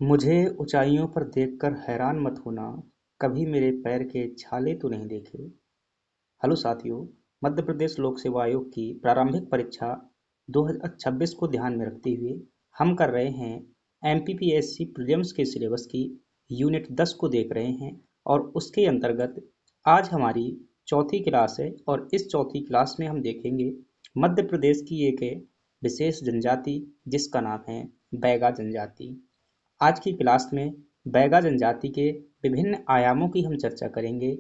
मुझे ऊंचाइयों पर देखकर हैरान मत होना, कभी मेरे पैर के छाले तो नहीं देखे। हेलो साथियों, मध्य प्रदेश लोक सेवा आयोग की प्रारंभिक परीक्षा 2026 को ध्यान में रखते हुए हम कर रहे हैं एमपीपीएससी प्रीलिम्स के सिलेबस की यूनिट 10 को देख रहे हैं। और उसके अंतर्गत आज हमारी चौथी क्लास है और इस चौथी क्लास में हम देखेंगे मध्य प्रदेश की एक विशेष जनजाति जिसका नाम है बैगा जनजाति। आज की क्लास में बैगा जनजाति के विभिन्न आयामों की हम चर्चा करेंगे।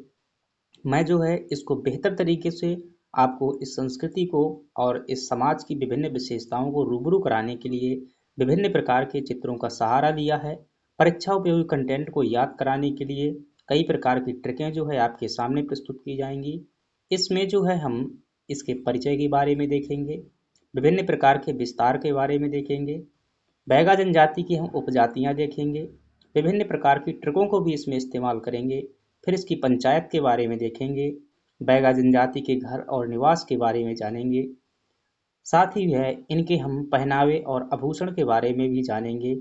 मैं जो है इसको बेहतर तरीके से आपको इस संस्कृति को और इस समाज की विभिन्न विशेषताओं को रूबरू कराने के लिए विभिन्न प्रकार के चित्रों का सहारा लिया है। परीक्षा उपयोगी कंटेंट को याद कराने के लिए कई प्रकार की ट्रिकें जो है आपके सामने प्रस्तुत की जाएंगी। इसमें जो है हम इसके परिचय के बारे में देखेंगे, विभिन्न प्रकार के विस्तार के बारे में देखेंगे, बैगा जनजाति की हम उपजातियां देखेंगे, विभिन्न प्रकार की ट्रिकों को भी इसमें इस्तेमाल करेंगे। फिर इसकी पंचायत के बारे में देखेंगे, बैगा जनजाति के घर और निवास के बारे में जानेंगे। साथ ही है इनके हम पहनावे और आभूषण के बारे में भी जानेंगे।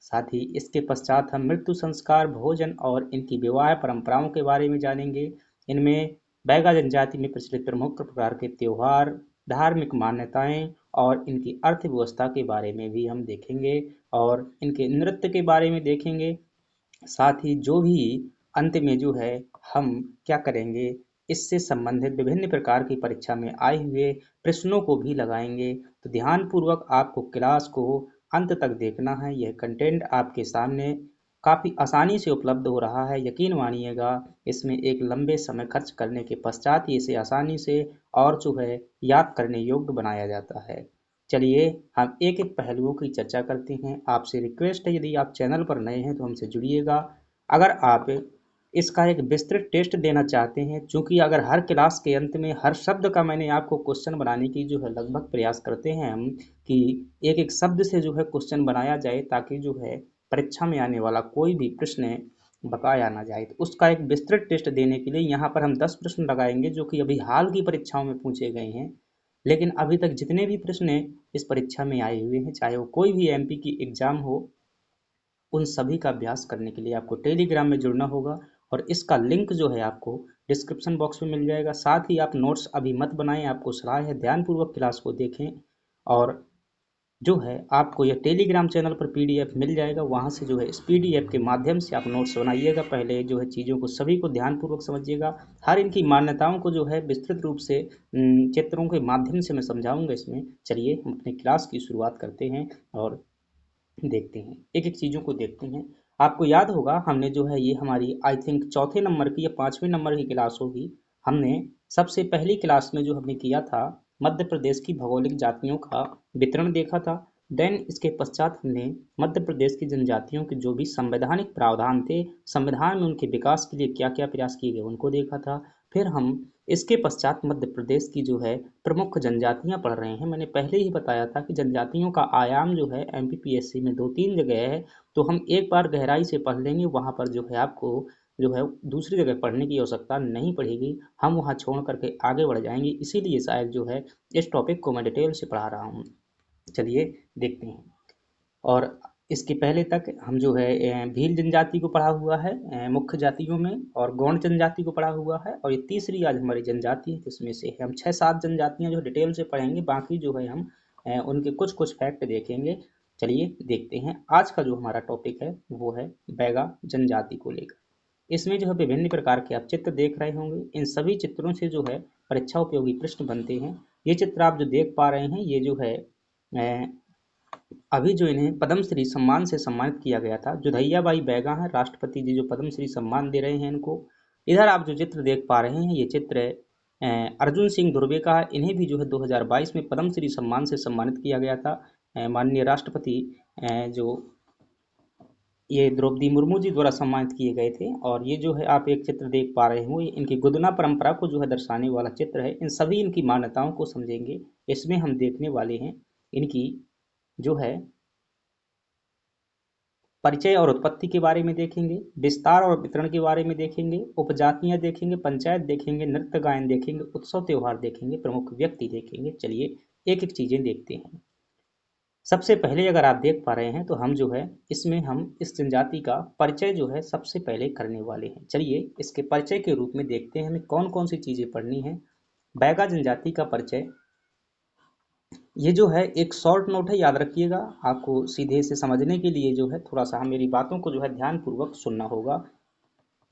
साथ ही इसके पश्चात हम मृत्यु संस्कार, भोजन और इनकी विवाह परंपराओं के बारे में जानेंगे। इनमें बैगा जनजाति में प्रचलित प्रमुख प्रकार के त्योहार, धार्मिक मान्यताएं और इनकी अर्थव्यवस्था के बारे में भी हम देखेंगे और इनके नृत्य के बारे में देखेंगे। साथ ही जो भी अंत में जो है हम क्या करेंगे, इससे संबंधित विभिन्न प्रकार की परीक्षा में आए हुए प्रश्नों को भी लगाएंगे। तो ध्यानपूर्वक आपको क्लास को अंत तक देखना है। यह कंटेंट आपके सामने काफ़ी आसानी से उपलब्ध हो रहा है, यकीन मानिएगा। इसमें एक लंबे समय खर्च करने के पश्चात ही इसे आसानी से और जो है याद करने योग्य बनाया जाता है। चलिए हम एक एक पहलुओं की चर्चा करते हैं। आपसे रिक्वेस्ट है, यदि आप चैनल पर नए हैं तो हमसे जुड़िएगा। अगर आप इसका एक विस्तृत टेस्ट देना चाहते हैं, चूंकि अगर हर क्लास के अंत में हर शब्द का मैंने आपको क्वेश्चन बनाने की जो है लगभग प्रयास करते हैं हम कि एक एक शब्द से जो है क्वेश्चन बनाया जाए, ताकि जो है परीक्षा में आने वाला कोई भी प्रश्न बकाया ना जाए। तो उसका एक विस्तृत टेस्ट देने के लिए यहाँ पर हम 10 प्रश्न लगाएंगे जो कि अभी हाल की परीक्षाओं में पूछे गए हैं। लेकिन अभी तक जितने भी प्रश्न इस परीक्षा में आए हुए हैं, चाहे वो कोई भी एमपी की एग्जाम हो, उन सभी का अभ्यास करने के लिए आपको टेलीग्राम में जुड़ना होगा और इसका लिंक जो है आपको डिस्क्रिप्शन बॉक्स में मिल जाएगा। साथ ही आप नोट्स अभी मत बनाएं, आपको सलाह है ध्यानपूर्वक क्लास को देखें। और जो है आपको यह टेलीग्राम चैनल पर पीडीएफ मिल जाएगा, वहाँ से जो है इस पीडीएफ के माध्यम से आप नोट्स बनाइएगा। पहले जो है चीज़ों को सभी को ध्यानपूर्वक समझिएगा। हर इनकी मान्यताओं को जो है विस्तृत रूप से चित्रों के माध्यम से मैं समझाऊंगा इसमें। चलिए हम अपनी क्लास की शुरुआत करते हैं और देखते हैं, एक एक चीज़ों को देखते हैं। आपको याद होगा हमने जो है ये हमारी आई थिंक चौथे नंबर की या पाँचवें नंबर की क्लास होगी। हमने सबसे पहली क्लास में जो हमने किया था मध्य प्रदेश की भौगोलिक जातियों का वितरण देखा था। देन इसके पश्चात हमने मध्य प्रदेश की जनजातियों के जो भी संवैधानिक प्रावधान थे, संविधान में उनके विकास के लिए क्या क्या प्रयास किए गए उनको देखा था। फिर हम इसके पश्चात मध्य प्रदेश की जो है प्रमुख जनजातियां पढ़ रहे हैं। मैंने पहले ही बताया था कि जनजातियों का आयाम जो है एमपीपीएससी में दो तीन जगह है, तो हम एक बार गहराई से पढ़ लेंगे। वहाँ पर जो है आपको जो है दूसरी जगह पढ़ने की आवश्यकता नहीं पड़ेगी, हम वहाँ छोड़ करके आगे बढ़ जाएंगे। इसीलिए शायद जो है इस टॉपिक को मैं डिटेल से पढ़ा रहा हूँ। चलिए देखते हैं। और इसके पहले तक हम जो है भील जनजाति को पढ़ा हुआ है मुख्य जातियों में, और गौंड जनजाति को पढ़ा हुआ है, और ये तीसरी आज हमारी जनजाति है जिसमें से हम 6-7 जनजातियां जो डिटेल से पढ़ेंगे। बाकी जो है हम उनके कुछ कुछ फैक्ट देखेंगे। चलिए देखते हैं। आज का जो हमारा टॉपिक है वो है बैगा जनजाति को लेकर। इसमें जो है विभिन्न प्रकार के आप चित्र देख रहे होंगे। इन सभी चित्रों से जो है परीक्षा उपयोगी प्रश्न बनते हैं। ये चित्र आप जो देख पा रहे हैं, ये जो है अभी जो इन्हें पद्म श्री सम्मान से सम्मानित किया गया था, जोधैया बाई बैगा हैं राष्ट्रपति जी जो पद्म श्री सम्मान दे रहे हैं इनको। इधर आप जो चित्र देख पा रहे हैं, ये चित्र अर्जुन सिंह धुर्वे का है। इन्हें भी जो है 2022 में पद्म श्री सम्मान से सम्मानित किया गया था। माननीय राष्ट्रपति जो ये द्रौपदी मुर्मू जी द्वारा सम्मानित किए गए थे। और ये जो है आप एक चित्र देख पा रहे हो, ये इनकी गुदना परंपरा को जो है दर्शाने वाला चित्र है। इन सभी इनकी मान्यताओं को समझेंगे। इसमें हम देखने वाले हैं इनकी जो है परिचय और उत्पत्ति के बारे में देखेंगे, विस्तार और वितरण के बारे में देखेंगे, उपजातियां देखेंगे, पंचायत देखेंगे, नृत्य गायन देखेंगे, उत्सव त्योहार देखेंगे, प्रमुख व्यक्ति देखेंगे। चलिए एक एक चीजें देखते हैं। सबसे पहले अगर आप देख पा रहे हैं तो हम जो है इसमें हम इस जनजाति का परिचय जो है सबसे पहले करने वाले हैं। चलिए इसके परिचय के रूप में देखते हैं हमें कौन कौन सी चीज़ें पढ़नी है। बैगा जनजाति का परिचय, ये जो है एक शॉर्ट नोट है, याद रखिएगा। आपको सीधे से समझने के लिए जो है थोड़ा सा मेरी बातों को जो है ध्यानपूर्वक सुनना होगा।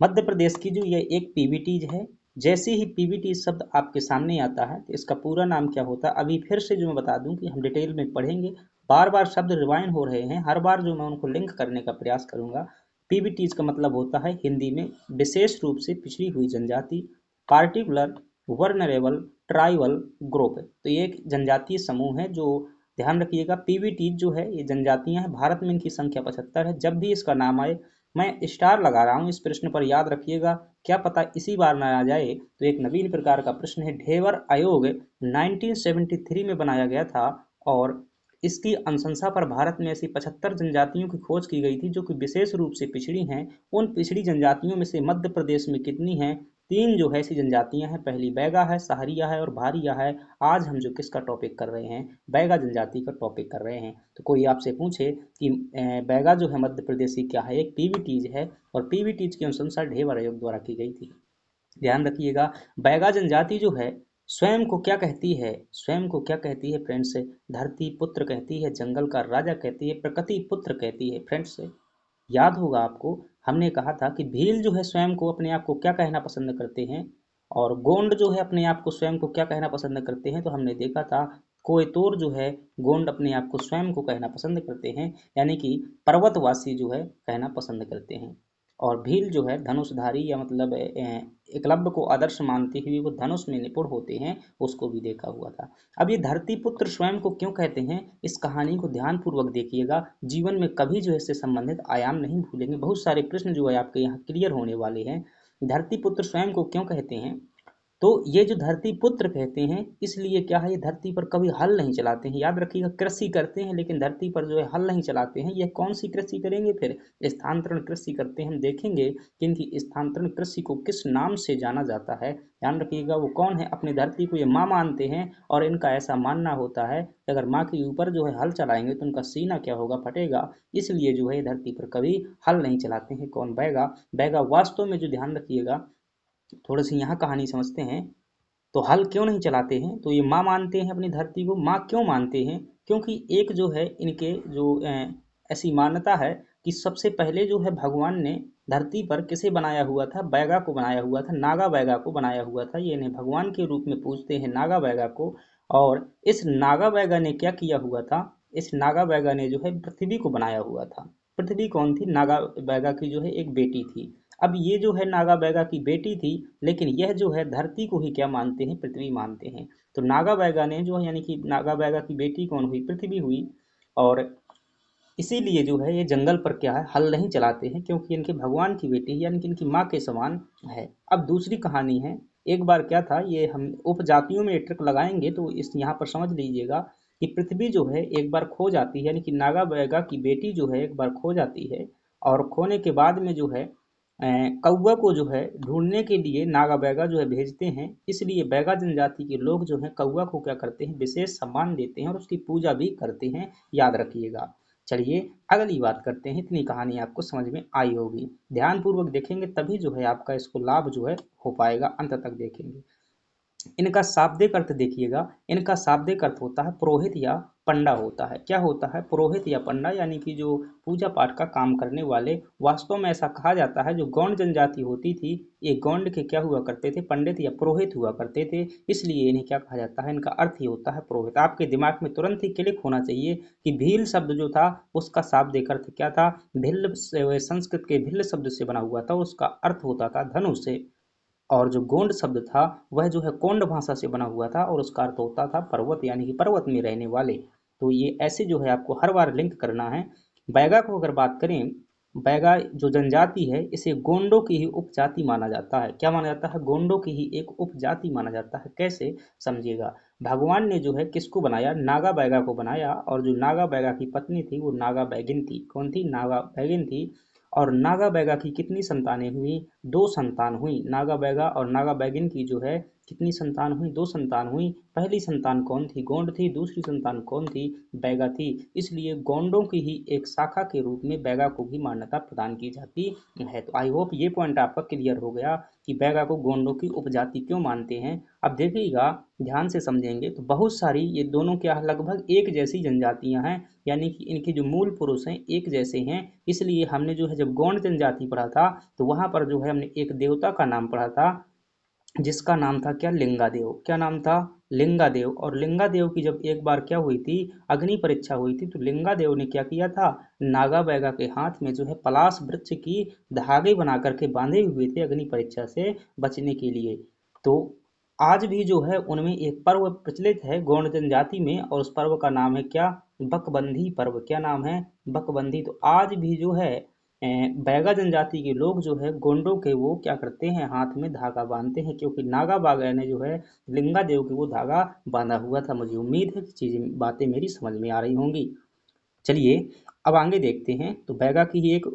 मध्य प्रदेश की जो ये एक पीवीटी है, जैसे ही पीवीटी शब्द आपके सामने आता है तो इसका पूरा नाम क्या होता है, अभी फिर से जो मैं बता दूं कि हम डिटेल में पढ़ेंगे। बार बार शब्द रिवाइंड हो रहे हैं, हर बार जो मैं उनको लिंक करने का प्रयास करूंगा। पीवीटीज का मतलब होता है हिंदी में विशेष रूप से पिछड़ी हुई जनजाति, पार्टिकुलर वर्नरेबल ट्राइबल ग्रुप। तो ये एक जनजातीय समूह है जो, ध्यान रखिएगा, पीवीटी जो है ये जनजातियां हैं, भारत में इनकी संख्या 75 है। जब भी इसका नाम आए मैं स्टार लगा रहा हूँ इस प्रश्न पर, याद रखिएगा, क्या पता इसी बार ना आ जाए। तो एक नवीन प्रकार का प्रश्न है। ढेबर आयोग 1973 में बनाया गया था और इसकी अनुशंसा पर भारत में ऐसी 75 जनजातियों की खोज की गई थी जो कि विशेष रूप से पिछड़ी हैं। उन पिछड़ी जनजातियों में से मध्य प्रदेश में कितनी हैं? 3 जो है ऐसी जनजातियां हैं। पहली बैगा है, सहारिया है और भारिया है। आज हम जो किसका टॉपिक कर रहे हैं, बैगा जनजाति का टॉपिक कर रहे हैं। तो कोई आपसे पूछे कि बैगा जो है मध्य प्रदेश की क्या है, एक पीवीटीज है और पीवीटीज की अनुशंसा ढेबर आयोग द्वारा की गई थी। ध्यान रखिएगा, बैगा जनजाति जो है स्वयं को क्या कहती है, स्वयं को क्या कहती है फ्रेंड्स? धरती पुत्र कहती है, जंगल का राजा कहती है, प्रकृति पुत्र कहती है। फ्रेंड्स याद होगा आपको, हमने कहा था कि भील जो है स्वयं को अपने आप को क्या कहना पसंद करते हैं और गोंड जो है अपने आप को स्वयं को क्या कहना पसंद करते हैं। तो हमने देखा था कोयतोर जो है गोंड अपने आप को स्वयं को कहना पसंद करते हैं, यानी कि पर्वतवासी जो है कहना पसंद करते हैं। और भील जो है धनुषधारी या मतलब एकलव्य को आदर्श मानते हुए वो धनुष में निपुण होते हैं, उसको भी देखा हुआ था। अब ये धरती पुत्र स्वयं को क्यों कहते हैं, इस कहानी को ध्यान पूर्वक देखिएगा। जीवन में कभी जो है इससे संबंधित आयाम नहीं भूलेंगे, बहुत सारे प्रश्न जो है आपके यहाँ क्लियर होने वाले हैं। धरती पुत्र स्वयं को क्यों कहते हैं, तो ये जो धरती पुत्र कहते हैं इसलिए क्या है, ये धरती पर कभी हल नहीं चलाते हैं। याद रखिएगा, कृषि करते हैं लेकिन धरती पर जो है हल नहीं चलाते हैं। ये कौन सी कृषि करेंगे, फिर स्थानांतरण कृषि करते हैं। हम देखेंगे कि इनकी स्थानांतरण कृषि को किस नाम से जाना जाता है। ध्यान रखिएगा, वो कौन है, अपनी धरती को ये माँ मानते हैं और इनका ऐसा मानना होता है कि अगर माँ के ऊपर जो है हल चलाएंगे तो उनका सीना क्या होगा, फटेगा। इसलिए जो है धरती पर कभी हल नहीं चलाते हैं। कौन? बैगा। बैगा वास्तव में जो, ध्यान रखिएगा, थोड़ी सी यहाँ कहानी समझते हैं। तो हल क्यों नहीं चलाते हैं, तो ये माँ मानते हैं अपनी धरती को। माँ क्यों मानते हैं? क्योंकि एक जो है इनके जो ऐसी मान्यता है कि सबसे पहले जो है भगवान ने धरती पर किसे बनाया हुआ था, बैगा को बनाया हुआ था, नागा बैगा को बनाया हुआ था। ये इन्हें भगवान के रूप में पूजते हैं, नागा बैगा को। और इस नागा बैगा ने क्या किया हुआ था, इस नागा बैगा ने जो है पृथ्वी को बनाया हुआ था। पृथ्वी कौन थी? नागा बैगा की जो है एक बेटी थी। अब ये जो है नागा बैगा की बेटी थी, लेकिन यह जो है धरती को ही क्या मानते हैं, पृथ्वी मानते हैं। तो नागा बैगा ने जो है, यानी कि नागा बैगा की बेटी कौन हुई, पृथ्वी हुई। और इसीलिए जो है ये जंगल पर क्या है, हल नहीं चलाते हैं, क्योंकि इनके भगवान की बेटी यानी कि इनकी माँ के समान है। अब दूसरी कहानी है, एक बार क्या था, ये हम उपजातियों में ट्रिक लगाएंगे तो इस यहाँ पर समझ लीजिएगा कि पृथ्वी जो है एक बार खो जाती है, यानी कि नागा बैगा की बेटी जो है एक बार खो जाती है। और खोने के बाद में जो है कौवा को जो है ढूंढने के लिए नागा बैगा जो है भेजते हैं। इसलिए बैगा जनजाति के लोग जो है कौवा को क्या करते हैं, विशेष सम्मान देते हैं और उसकी पूजा भी करते हैं। याद रखिएगा। चलिए अगली बात करते हैं। इतनी कहानी आपको समझ में आई होगी, ध्यान पूर्वक देखेंगे तभी जो है आपका इसको लाभ जो है हो पाएगा, अंत तक देखेंगे। इनका शाब्दिक अर्थ देखिएगा, इनका शाब्दिक अर्थ होता है पुरोहित या पंडा होता है। क्या होता है? पुरोहित या पंडा, यानी कि जो पूजा पाठ का काम करने वाले। वास्तव में ऐसा कहा जाता है जो गौंड जनजाति होती थी, ये गौंड के क्या हुआ करते थे, पंडित या पुरोहित हुआ करते थे। इसलिए इन्हें क्या कहा जाता है, इनका अर्थ ही होता है पुरोहित। आपके दिमाग में तुरंत ही क्लिक होना चाहिए कि भील शब्द जो था उसका शाब्दिक अर्थ क्या था। भिल्ल संस्कृत के भिल्ल शब्द से बना हुआ था, उसका अर्थ होता था धनुष से। और जो गोंड शब्द था वह जो है कोंड भाषा से बना हुआ था और उसका अर्थ होता था पर्वत, यानी कि पर्वत में रहने वाले। तो ये ऐसे जो है आपको हर बार लिंक करना है। बैगा को अगर बात करें, बैगा जो जनजाति है इसे गोंडों की ही उपजाति माना जाता है। क्या माना जाता है? गोंडों की ही एक उपजाति माना जाता है। कैसे? समझिएगा, भगवान ने जो है किसको बनाया, नागा बैगा को बनाया। और जो नागा बैगा की पत्नी थी वो नागा बैगिन थी। कौन थी? नागा बैगिन थी। और नागा बैगा की कितनी संतानें हुई? 2 संतान हुई। नागा बैगा और नागा बैगिन की जो है कितनी संतान हुई? 2 संतान हुई। पहली संतान कौन थी? गोंड थी। दूसरी संतान कौन थी? बैगा थी। इसलिए गोंडों की ही एक शाखा के रूप में बैगा को भी मान्यता प्रदान की जाती है। तो आई होप ये पॉइंट आपका क्लियर हो गया कि बैगा को गोंडों की उपजाति क्यों मानते हैं। अब देखिएगा, ध्यान से समझेंगे तो बहुत सारी ये दोनों क्या लगभग एक जैसी जनजातियां हैं, यानी कि इनके जो मूल पुरुष हैं एक जैसे हैं। इसलिए हमने जो है जब गोंड जनजाति पढ़ा था तो वहां पर जो है हमने एक देवता का नाम पढ़ा था जिसका नाम था क्या? लिंगादेव। क्या नाम था? लिंगादेव। और लिंगादेव की जब एक बार क्या हुई थी, अग्नि परीक्षा हुई थी, तो लिंगादेव ने क्या किया था, नागा बैगा के हाथ में जो है पलाश वृक्ष की धागे बना करके बांधे हुए थे अग्नि परीक्षा से बचने के लिए। तो आज भी जो है उनमें एक पर्व प्रचलित है गौड़ जनजाति में, और उस पर्व का नाम है क्या? बकबंधी पर्व। क्या नाम है? बकबंधी। तो आज भी जो है बैगा जनजाति के लोग जो है गोंडों के वो क्या करते हैं, हाथ में धागा बांधते हैं, क्योंकि नागा बागा ने जो है लिंगा देव के वो धागा बांधा हुआ था। मुझे उम्मीद है कि चीजें बातें मेरी समझ में आ रही होंगी। चलिए अब आगे देखते हैं। तो बैगा की ही एक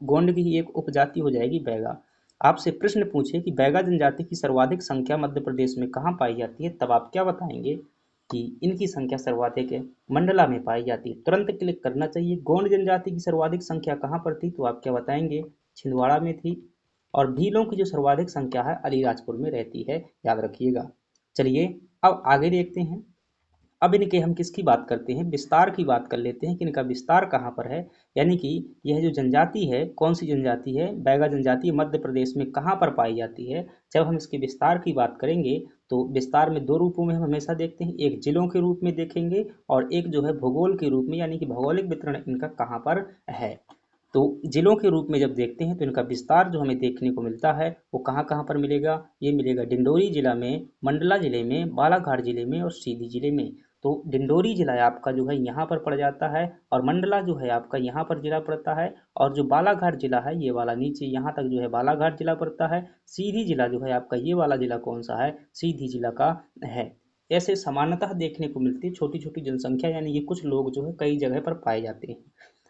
गोंड की ही एक उपजाति हो जाएगी बैगा। आपसे प्रश्न पूछे कि बैगा जनजाति की सर्वाधिक संख्या मध्य प्रदेश में कहाँ पाई जाती है, तब आप क्या बताएंगे कि इनकी संख्या सर्वाधिक है मंडला में पाई जाती है। तुरंत क्लिक करना चाहिए। गोंड जनजाति की सर्वाधिक संख्या कहाँ पर थी, तो आप क्या बताएंगे? छिंदवाड़ा में थी। और भीलों की जो सर्वाधिक संख्या है अलीराजपुर में रहती है, याद रखिएगा। चलिए अब आगे देखते हैं। अब इनके हम किसकी बात करते हैं, विस्तार की बात कर लेते हैं कि इनका विस्तार कहाँ पर है। यानी कि यह जो जनजाति है, कौन सी जनजाति है? बैगा जनजाति मध्य प्रदेश में कहाँ पर पाई जाती है। जब हम इसके विस्तार की बात करेंगे तो विस्तार में दो रूपों में हम हमेशा देखते हैं, एक जिलों के रूप में देखेंगे और एक जो है भूगोल के रूप में, यानी कि भौगोलिक वितरण इनका कहाँ पर है। तो जिलों के रूप में जब देखते हैं तो इनका विस्तार जो हमें देखने को मिलता है वो कहाँ कहाँ पर मिलेगा? ये मिलेगा डिंडोरी जिला में, मंडला जिले में, बालाघाट जिले में और सीधी जिले में। तो डिंडोरी जिला आपका जो है यहाँ पर पड़ जाता है, और मंडला जो है आपका यहाँ पर जिला पड़ता है, और जो बालाघाट जिला है ये वाला नीचे यहाँ तक जो है बालाघाट जिला पड़ता है। सीधी जिला जो है आपका ये वाला जिला कौन सा है? सीधी जिला का है। ऐसे समानतः देखने को मिलती है छोटी छोटी जनसंख्या, यानी कि कुछ लोग जो है कई जगह पर पाए जाते हैं।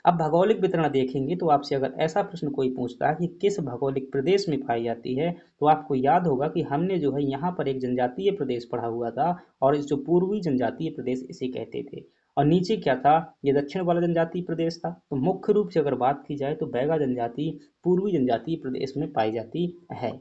अब भौगोलिक वितरण देखेंगे तो आपसे अगर ऐसा प्रश्न कोई पूछता है कि किस भौगोलिक प्रदेश में पाई जाती है, तो आपको याद होगा कि हमने जो है यहाँ पर एक जनजातीय प्रदेश पढ़ा हुआ था, और इस जो पूर्वी जनजातीय प्रदेश इसे कहते थे। और नीचे क्या था? ये दक्षिण वाला जनजातीय प्रदेश था। तो मुख्य रूप से अगर बात की जाए तो बैगा जनजाति पूर्वी जनजातीय प्रदेश में पाई जाती है।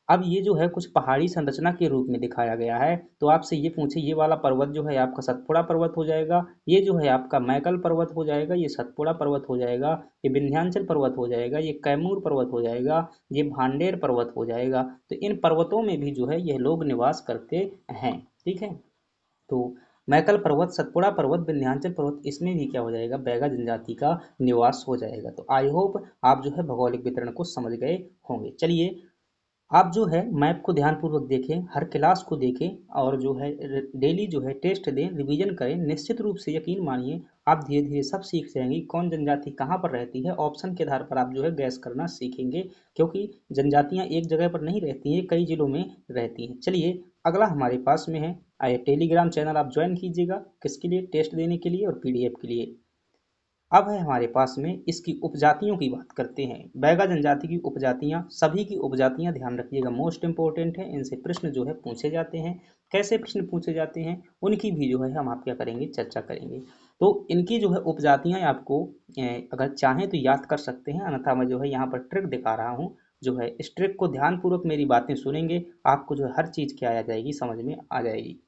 अब ये जो है कुछ पहाड़ी संरचना के रूप में दिखाया गया है। तो आपसे ये पूछे, ये वाला पर्वत जो है आपका सतपुड़ा पर्वत हो जाएगा, ये जो है आपका मैकल पर्वत हो जाएगा, ये सतपुड़ा पर्वत हो जाएगा, ये विंध्याचल पर्वत हो जाएगा, ये कैमूर पर्वत हो जाएगा, ये भांडेर पर्वत हो जाएगा। तो इन पर्वतों में भी जो है यह लोग निवास करते हैं। ठीक है। तो मैकल पर्वत, सतपुड़ा पर्वत, विंध्याचल पर्वत, इसमें भी क्या हो जाएगा? बैगा जनजाति का निवास हो जाएगा। तो आई होप आप जो है भौगोलिक वितरण को समझ गए होंगे। चलिए आप जो है मैप को ध्यानपूर्वक देखें, हर क्लास को देखें, और जो है डेली जो है टेस्ट दें, रिवीजन करें। निश्चित रूप से यकीन मानिए आप धीरे धीरे सब सीख जाएंगे कौन जनजाति कहाँ पर रहती है। ऑप्शन के आधार पर आप जो है गैस करना सीखेंगे, क्योंकि जनजातियां एक जगह पर नहीं रहती हैं, कई जिलों में रहती हैं। चलिए अगला हमारे पास में है, आइए टेलीग्राम चैनल आप ज्वाइन कीजिएगा, किसके लिए? टेस्ट देने के लिए और पीडीएफ के लिए। अब है हमारे पास में इसकी उपजातियों की बात करते हैं। बैगा जनजाति की उपजातियां, सभी की उपजातियां ध्यान रखिएगा, मोस्ट इंपॉर्टेंट है। इनसे प्रश्न जो है पूछे जाते हैं। कैसे प्रश्न पूछे जाते हैं उनकी भी जो है हम आप क्या करेंगे, चर्चा करेंगे। तो इनकी जो है उपजातियां आपको अगर चाहें तो याद कर सकते हैं, अन्यथा मैं जो है यहाँ पर ट्रिक दिखा रहा हूँ। जो है इस ट्रिक को ध्यानपूर्वक मेरी बातें सुनेंगे, आपको जो है हर चीज क्या आ जाएगी, समझ में आ जाएगी।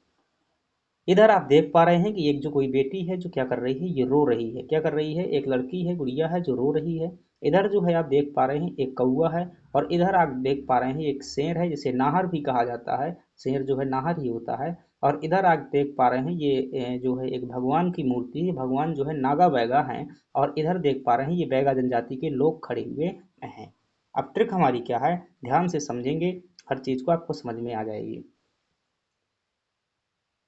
इधर आप देख पा रहे हैं कि एक जो कोई बेटी है जो क्या कर रही है, ये रो रही है। क्या कर रही है? एक लड़की है, गुड़िया है जो रो रही है। इधर जो है आप देख पा रहे हैं एक कौवा है, और इधर आप देख पा रहे हैं एक शेर है, जिसे नाहर भी कहा जाता है। शेर जो है नाहर ही होता है। और इधर आप देख पा रहे हैं ये जो है एक भगवान की मूर्ति है, भगवान जो है नागा बैगा हैं। और इधर देख पा रहे हैं ये बैगा जनजाति के लोग खड़े हुए हैं। अब ट्रिक हमारी क्या है, ध्यान से समझेंगे, हर चीज को आपको समझ में आ जाएगी।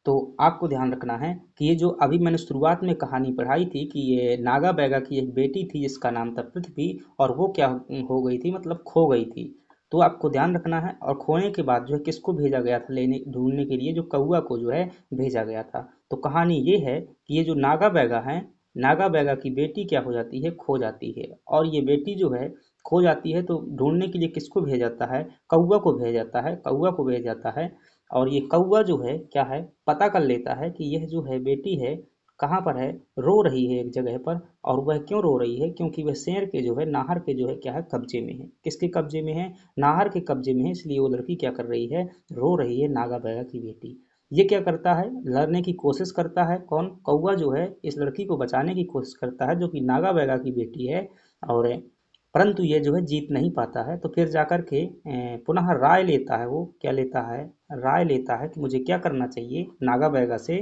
तो आपको ध्यान रखना है कि ये जो अभी मैंने शुरुआत में कहानी पढ़ाई थी कि ये नागा बैगा की एक बेटी थी जिसका नाम था पृथ्वी, और वो क्या हो गई थी, मतलब खो गई थी। तो आपको ध्यान रखना है, और खोने के बाद जो है किसको भेजा गया था लेने ढूंढने के लिए? जो कौआ को जो है भेजा गया था। तो कहानी ये है कि ये जो नागा बैगा है, नागा बैगा की बेटी क्या हो जाती है, खो जाती है। और ये बेटी जो है खो जाती है तो ढूंढने के लिए किसको भेजा जाता है? कौआ को भेजा जाता है, कौआ को भेजा जाता है। और ये कौवा जो है क्या है, पता कर लेता है कि यह जो है बेटी है कहाँ पर है, रो रही है एक जगह पर। और वह क्यों रो रही है, क्योंकि वह शेर के जो है, नाहर के जो है क्या है, कब्जे में है। किसके कब्जे में है, नाहर के कब्जे में है। इसलिए वो लड़की क्या कर रही है, रो रही है, नागा बैगा की बेटी। ये क्या करता है, लड़ने की कोशिश करता है, कौन, कौवा जो है इस लड़की को बचाने की कोशिश करता है, जो कि नागा बैगा की बेटी है। और परंतु ये जो है जीत नहीं पाता है। तो फिर जाकर के पुनः राय लेता है, वो क्या लेता है, राय लेता है कि मुझे क्या करना चाहिए नागा बैगा से।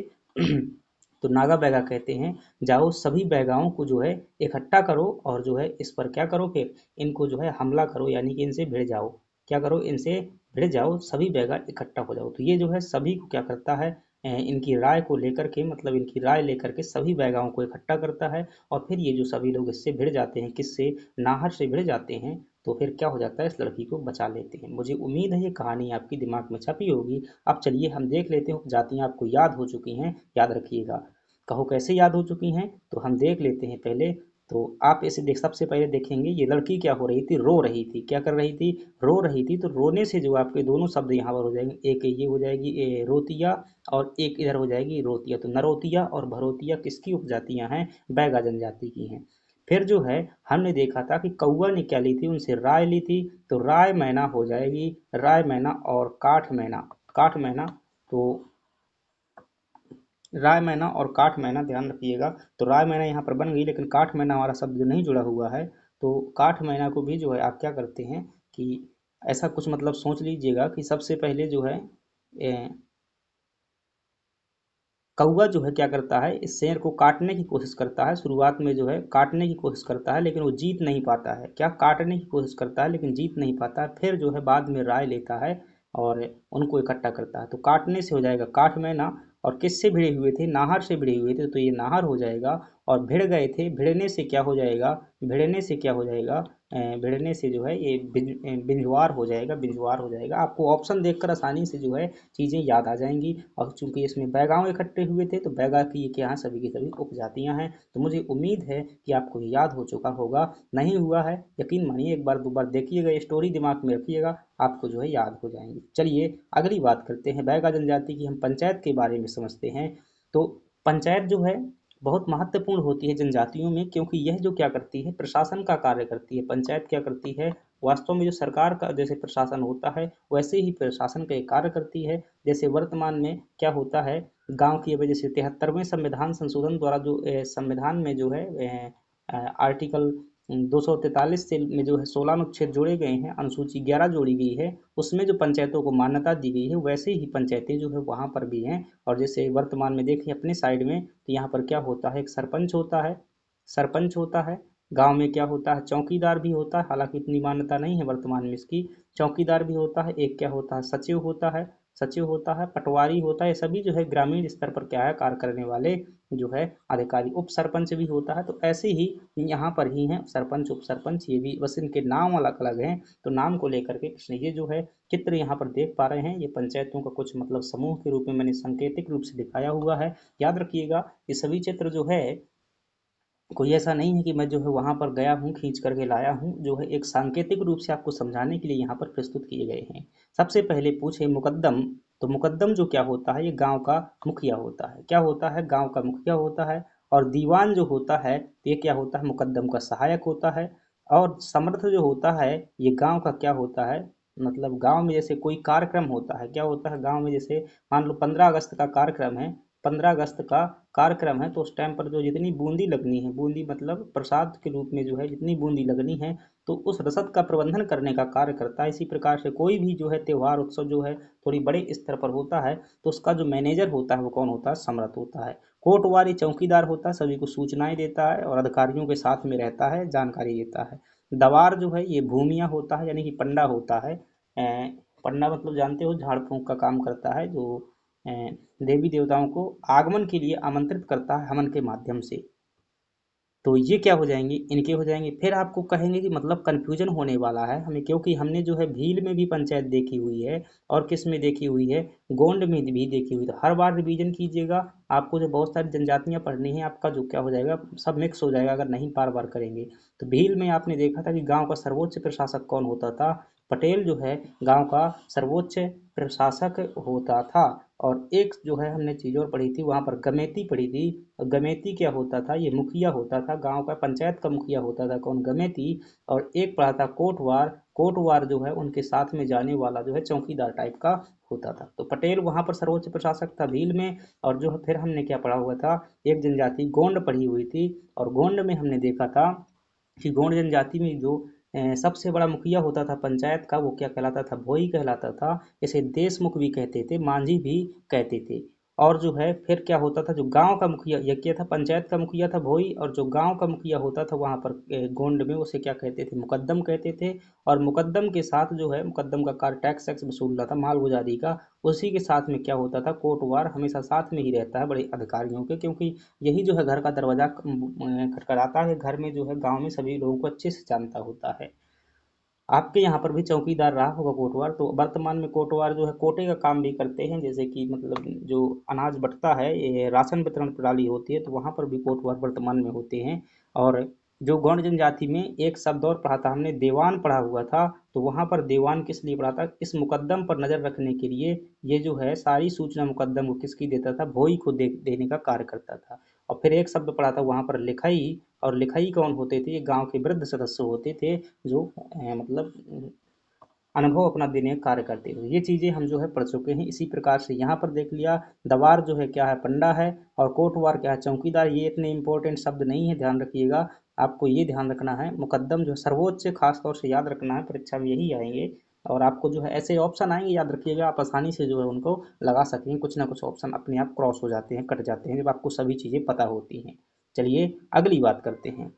तो नागा बैगा कहते हैं, जाओ सभी बैगाओं को जो है इकट्ठा करो, और जो है इस पर क्या करो, फिर इनको जो है हमला करो, यानी कि इनसे भिड़ जाओ। क्या करो, इनसे भिड़ जाओ, सभी बैगा इकट्ठा हो जाओ। तो ये जो है सभी को क्या करता है, इनकी राय को लेकर के, मतलब इनकी राय लेकर के सभी बैगाओं को इकट्ठा करता है। और फिर ये जो सभी लोग इससे भिड़ जाते हैं, किससे, नाहर से भिड़ जाते हैं। तो फिर क्या हो जाता है, इस लड़की को बचा लेते हैं। मुझे उम्मीद है ये कहानी आपकी दिमाग में छपी होगी। अब चलिए हम देख लेते हैं, जातियाँ आपको याद हो चुकी हैं, याद रखिएगा। कहो कैसे याद हो चुकी हैं, तो हम देख लेते हैं पहले। तो आप इसे देख, सबसे पहले देखेंगे ये लड़की क्या हो रही थी, रो रही थी। क्या कर रही थी, रो रही थी। तो रोने से जो आपके दोनों शब्द यहाँ पर हो जाएंगे, एक ये हो जाएगी रोतिया, और एक इधर हो जाएगी रोतिया। तो नरोतिया और भरोतिया किसकी उपजातियां हैं, बैगा जनजाति की हैं। फिर जो है हमने देखा था कि कौवा ने क्या ली थी, उनसे राय ली थी। तो राय मैना हो जाएगी, राय मैना और काठ मैना, काठ मैना। तो राय मैना और काठ मैना ध्यान रखिएगा। तो राय मैना यहाँ पर बन गई, लेकिन काठ मैना हमारा शब्द जो नहीं जुड़ा हुआ है। तो काठ मैना को भी जो है आप क्या करते हैं कि ऐसा कुछ मतलब सोच लीजिएगा कि सबसे पहले जो है कौवा जो है क्या करता है, इस शेर को काटने की कोशिश करता है। शुरुआत में जो है काटने की कोशिश करता है, लेकिन वो जीत नहीं पाता है। क्या, काटने की कोशिश करता है लेकिन जीत नहीं पाता है। फिर जो है बाद में राय लेता है और उनको इकट्ठा करता है। तो काटने से हो जाएगा काठ में ना। और किससे भिड़े हुए थे, नाहर से भिड़े हुए थे, तो ये नाहर हो जाएगा। और भिड़ गए थे, भिड़ने से क्या हो जाएगा, भिड़ने से क्या हो जाएगा, भिड़ने से जो है ये बिंजवार हो जाएगा, बिंजवार हो जाएगा। आपको ऑप्शन देखकर आसानी से जो है चीज़ें याद आ जाएंगी। और चूंकि इसमें बैगाव इकट्ठे हुए थे, तो बैगा की क्या है, सभी की सभी उपजातियां हैं। तो मुझे उम्मीद है कि आपको ये याद हो चुका होगा। नहीं हुआ है, यकीन मानिए एक बार दो बार देखिएगा, ये स्टोरी दिमाग में रखिएगा, आपको जो है याद हो जाएंगी। चलिए अगली बात करते हैं, बैगा जनजाति की हम पंचायत के बारे में समझते हैं। तो पंचायत जो है बहुत महत्वपूर्ण होती है जनजातियों में, क्योंकि यह जो क्या करती है, प्रशासन का कार्य करती है। पंचायत क्या करती है, वास्तव में जो सरकार का जैसे प्रशासन होता है, वैसे ही प्रशासन का एक कार्य करती है। जैसे वर्तमान में क्या होता है, गांव की वजह से 73वें संविधान संशोधन द्वारा जो संविधान में जो है आर्टिकल 243 से में जो है 16 अनुच्छेद जोड़े गए हैं, अनुसूची 11 जोड़ी गई है, उसमें जो पंचायतों को मान्यता दी गई है, वैसे ही पंचायतें जो है वहाँ पर भी हैं। और जैसे वर्तमान में देखें अपने साइड में, तो यहाँ पर क्या होता है, एक सरपंच होता है, सरपंच होता है। गांव में क्या होता है, चौकीदार भी होता है, हालांकि इतनी मान्यता नहीं है वर्तमान में इसकी। चौकीदार भी होता है, एक क्या होता है, सचिव होता है, सचिव होता है, पटवारी होता है। ये सभी जो है ग्रामीण स्तर पर क्या है, कार्य करने वाले जो है अधिकारी। उप सरपंच भी होता है। तो ऐसे ही यहाँ पर ही हैं सरपंच, उप सरपंच, ये भी बस इनके नाम अलग अलग हैं। तो नाम को लेकर के कृष्ण, ये जो है चित्र यहाँ पर देख पा रहे हैं, ये पंचायतों का कुछ मतलब समूह के रूप में मैंने सांकेतिक रूप से दिखाया हुआ है। याद रखिएगा, ये सभी चित्र जो है कोई ऐसा नहीं है कि मैं जो है वहाँ पर गया हूँ खींच करके लाया हूँ, जो है एक सांकेतिक रूप से आपको समझाने के लिए यहाँ पर प्रस्तुत किए गए हैं। सबसे पहले पूछे मुकद्दम। तो मुकद्दम जो क्या होता है, ये गांव का मुखिया होता है। क्या होता है, गांव का मुखिया होता है। और दीवान जो होता है, ये क्या होता है, मुकद्दम का सहायक होता है। और समर्थ जो होता है, ये गांव का क्या होता है, मतलब गांव में जैसे कोई कार्यक्रम होता है, क्या होता है गांव में, जैसे मान लो 15 अगस्त का कार्यक्रम है, 15 अगस्त का कार्यक्रम है, तो उस टाइम पर जो जितनी बूंदी लगनी है, बूंदी मतलब प्रसाद के रूप में जो है जितनी बूंदी लगनी है, तो उस रसद का प्रबंधन करने का कार्य करता है। इसी प्रकार से कोई भी जो है त्योहार उत्सव जो है थोड़ी बड़े स्तर पर होता है, तो उसका जो मैनेजर होता है वो कौन होता है, सम्राट होता है। कोटवारी चौकीदार होता है, सभी को सूचनाएं देता है और अधिकारियों के साथ में रहता है, जानकारी देता है। दवार जो है ये भूमिया होता है, यानी कि पंडा होता है। पंडा मतलब जानते हो, झाड़ फूंक का काम करता है, जो देवी देवताओं को आगमन के लिए आमंत्रित करता है हवन के माध्यम से। तो ये क्या हो जाएंगे, इनके हो जाएंगे। फिर आपको कहेंगे कि मतलब कन्फ्यूजन होने वाला है हमें, क्योंकि हमने जो है भील में भी पंचायत देखी हुई है, और किस में देखी हुई है, गोंड में भी देखी हुई। तो हर बार रिवीजन कीजिएगा, आपको जो बहुत सारी जनजातियां पढ़नी है, आपका जो क्या हो जाएगा, सब मिक्स हो जाएगा अगर नहीं बार बार करेंगे। तो भील में आपने देखा था कि गांव का सर्वोच्च प्रशासक कौन होता था, पटेल जो है गांव का सर्वोच्च प्रशासक होता था। और एक जो है हमने चीज़ और पढ़ी थी, वहाँ पर गमेती पढ़ी थी। गमेती क्या होता था? ये मुखिया होता था, गांव का पंचायत का मुखिया होता था कौन? गमेती। और एक पढ़ा था कोटवार। कोटवार जो है उनके साथ में जाने वाला जो है चौकीदार टाइप का होता था। तो पटेल वहाँ पर सर्वोच्च प्रशासक था भील में। और जो है फिर हमने क्या पढ़ा हुआ था, एक जनजाति गोंड पढ़ी हुई थी। और गोंड में हमने देखा था कि गोंड जनजाति में जो सबसे बड़ा मुखिया होता था पंचायत का, वो क्या कहलाता था? भोई कहलाता था। इसे देशमुख भी कहते थे, मांझी भी कहते थे। और जो है फिर क्या होता था, जो गांव का मुखिया, ये क्या था? पंचायत का मुखिया था भोई। और जो गांव का मुखिया होता था वहां पर गोंड में, उसे क्या कहते थे? मुकद्दम कहते थे। और मुकद्दम के साथ जो है, मुकद्दम का कार्य टैक्स वैक्स वसूलता था, मालगुजारी का। उसी के साथ में क्या होता था? कोटवार हमेशा साथ में ही रहता है बड़े अधिकारियों के, क्योंकि यही जो है घर का दरवाजा खटखटाता है, घर में जो है गांव में सभी लोगों को अच्छे से जानता होता है। आपके यहाँ पर भी चौकीदार रहा होगा कोटवार। तो वर्तमान में कोटवार जो है कोटे का काम भी करते हैं, जैसे कि मतलब जो अनाज बंटता है, ये राशन वितरण प्रणाली होती है, तो वहाँ पर भी कोटवार वर्तमान में होते हैं। और जो गौंड जनजाति में एक शब्द और पढ़ा था हमने, देवान पढ़ा हुआ था। तो वहाँ पर देवान किस लिए पढ़ा था? इस मुकद्दम पर नजर रखने के लिए। ये जो है सारी सूचना मुकद्दम को किसकी देता था? भोई को देने का कार्य करता था। और फिर एक शब्द पढ़ा था वहाँ पर, लिखाई। और लिखाई कौन होते थे? ये गांव के वृद्ध सदस्य होते थे, जो मतलब अनुभव अपना देने का कार्य करते हुए। ये चीज़ें हम जो है पढ़ चुके हैं। इसी प्रकार से यहाँ पर देख लिया, दवार जो है क्या है? पंडा है। और कोटवार क्या है? चौकीदार। ये इतने इंपॉर्टेंट शब्द नहीं है, ध्यान रखिएगा। आपको ये ध्यान रखना है, मुकद्दम जो है सर्वोच्च, खास तौर से याद रखना है, परीक्षा में यही आएंगे। और आपको जो है ऐसे ऑप्शन आएंगे, याद रखिएगा, आप आसानी से जो है उनको लगा सकेंगे। कुछ ना कुछ ऑप्शन अपने आप क्रॉस हो जाते हैं, कट जाते हैं, जब आपको सभी चीज़ें पता होती हैं। चलिए अगली बात करते हैं।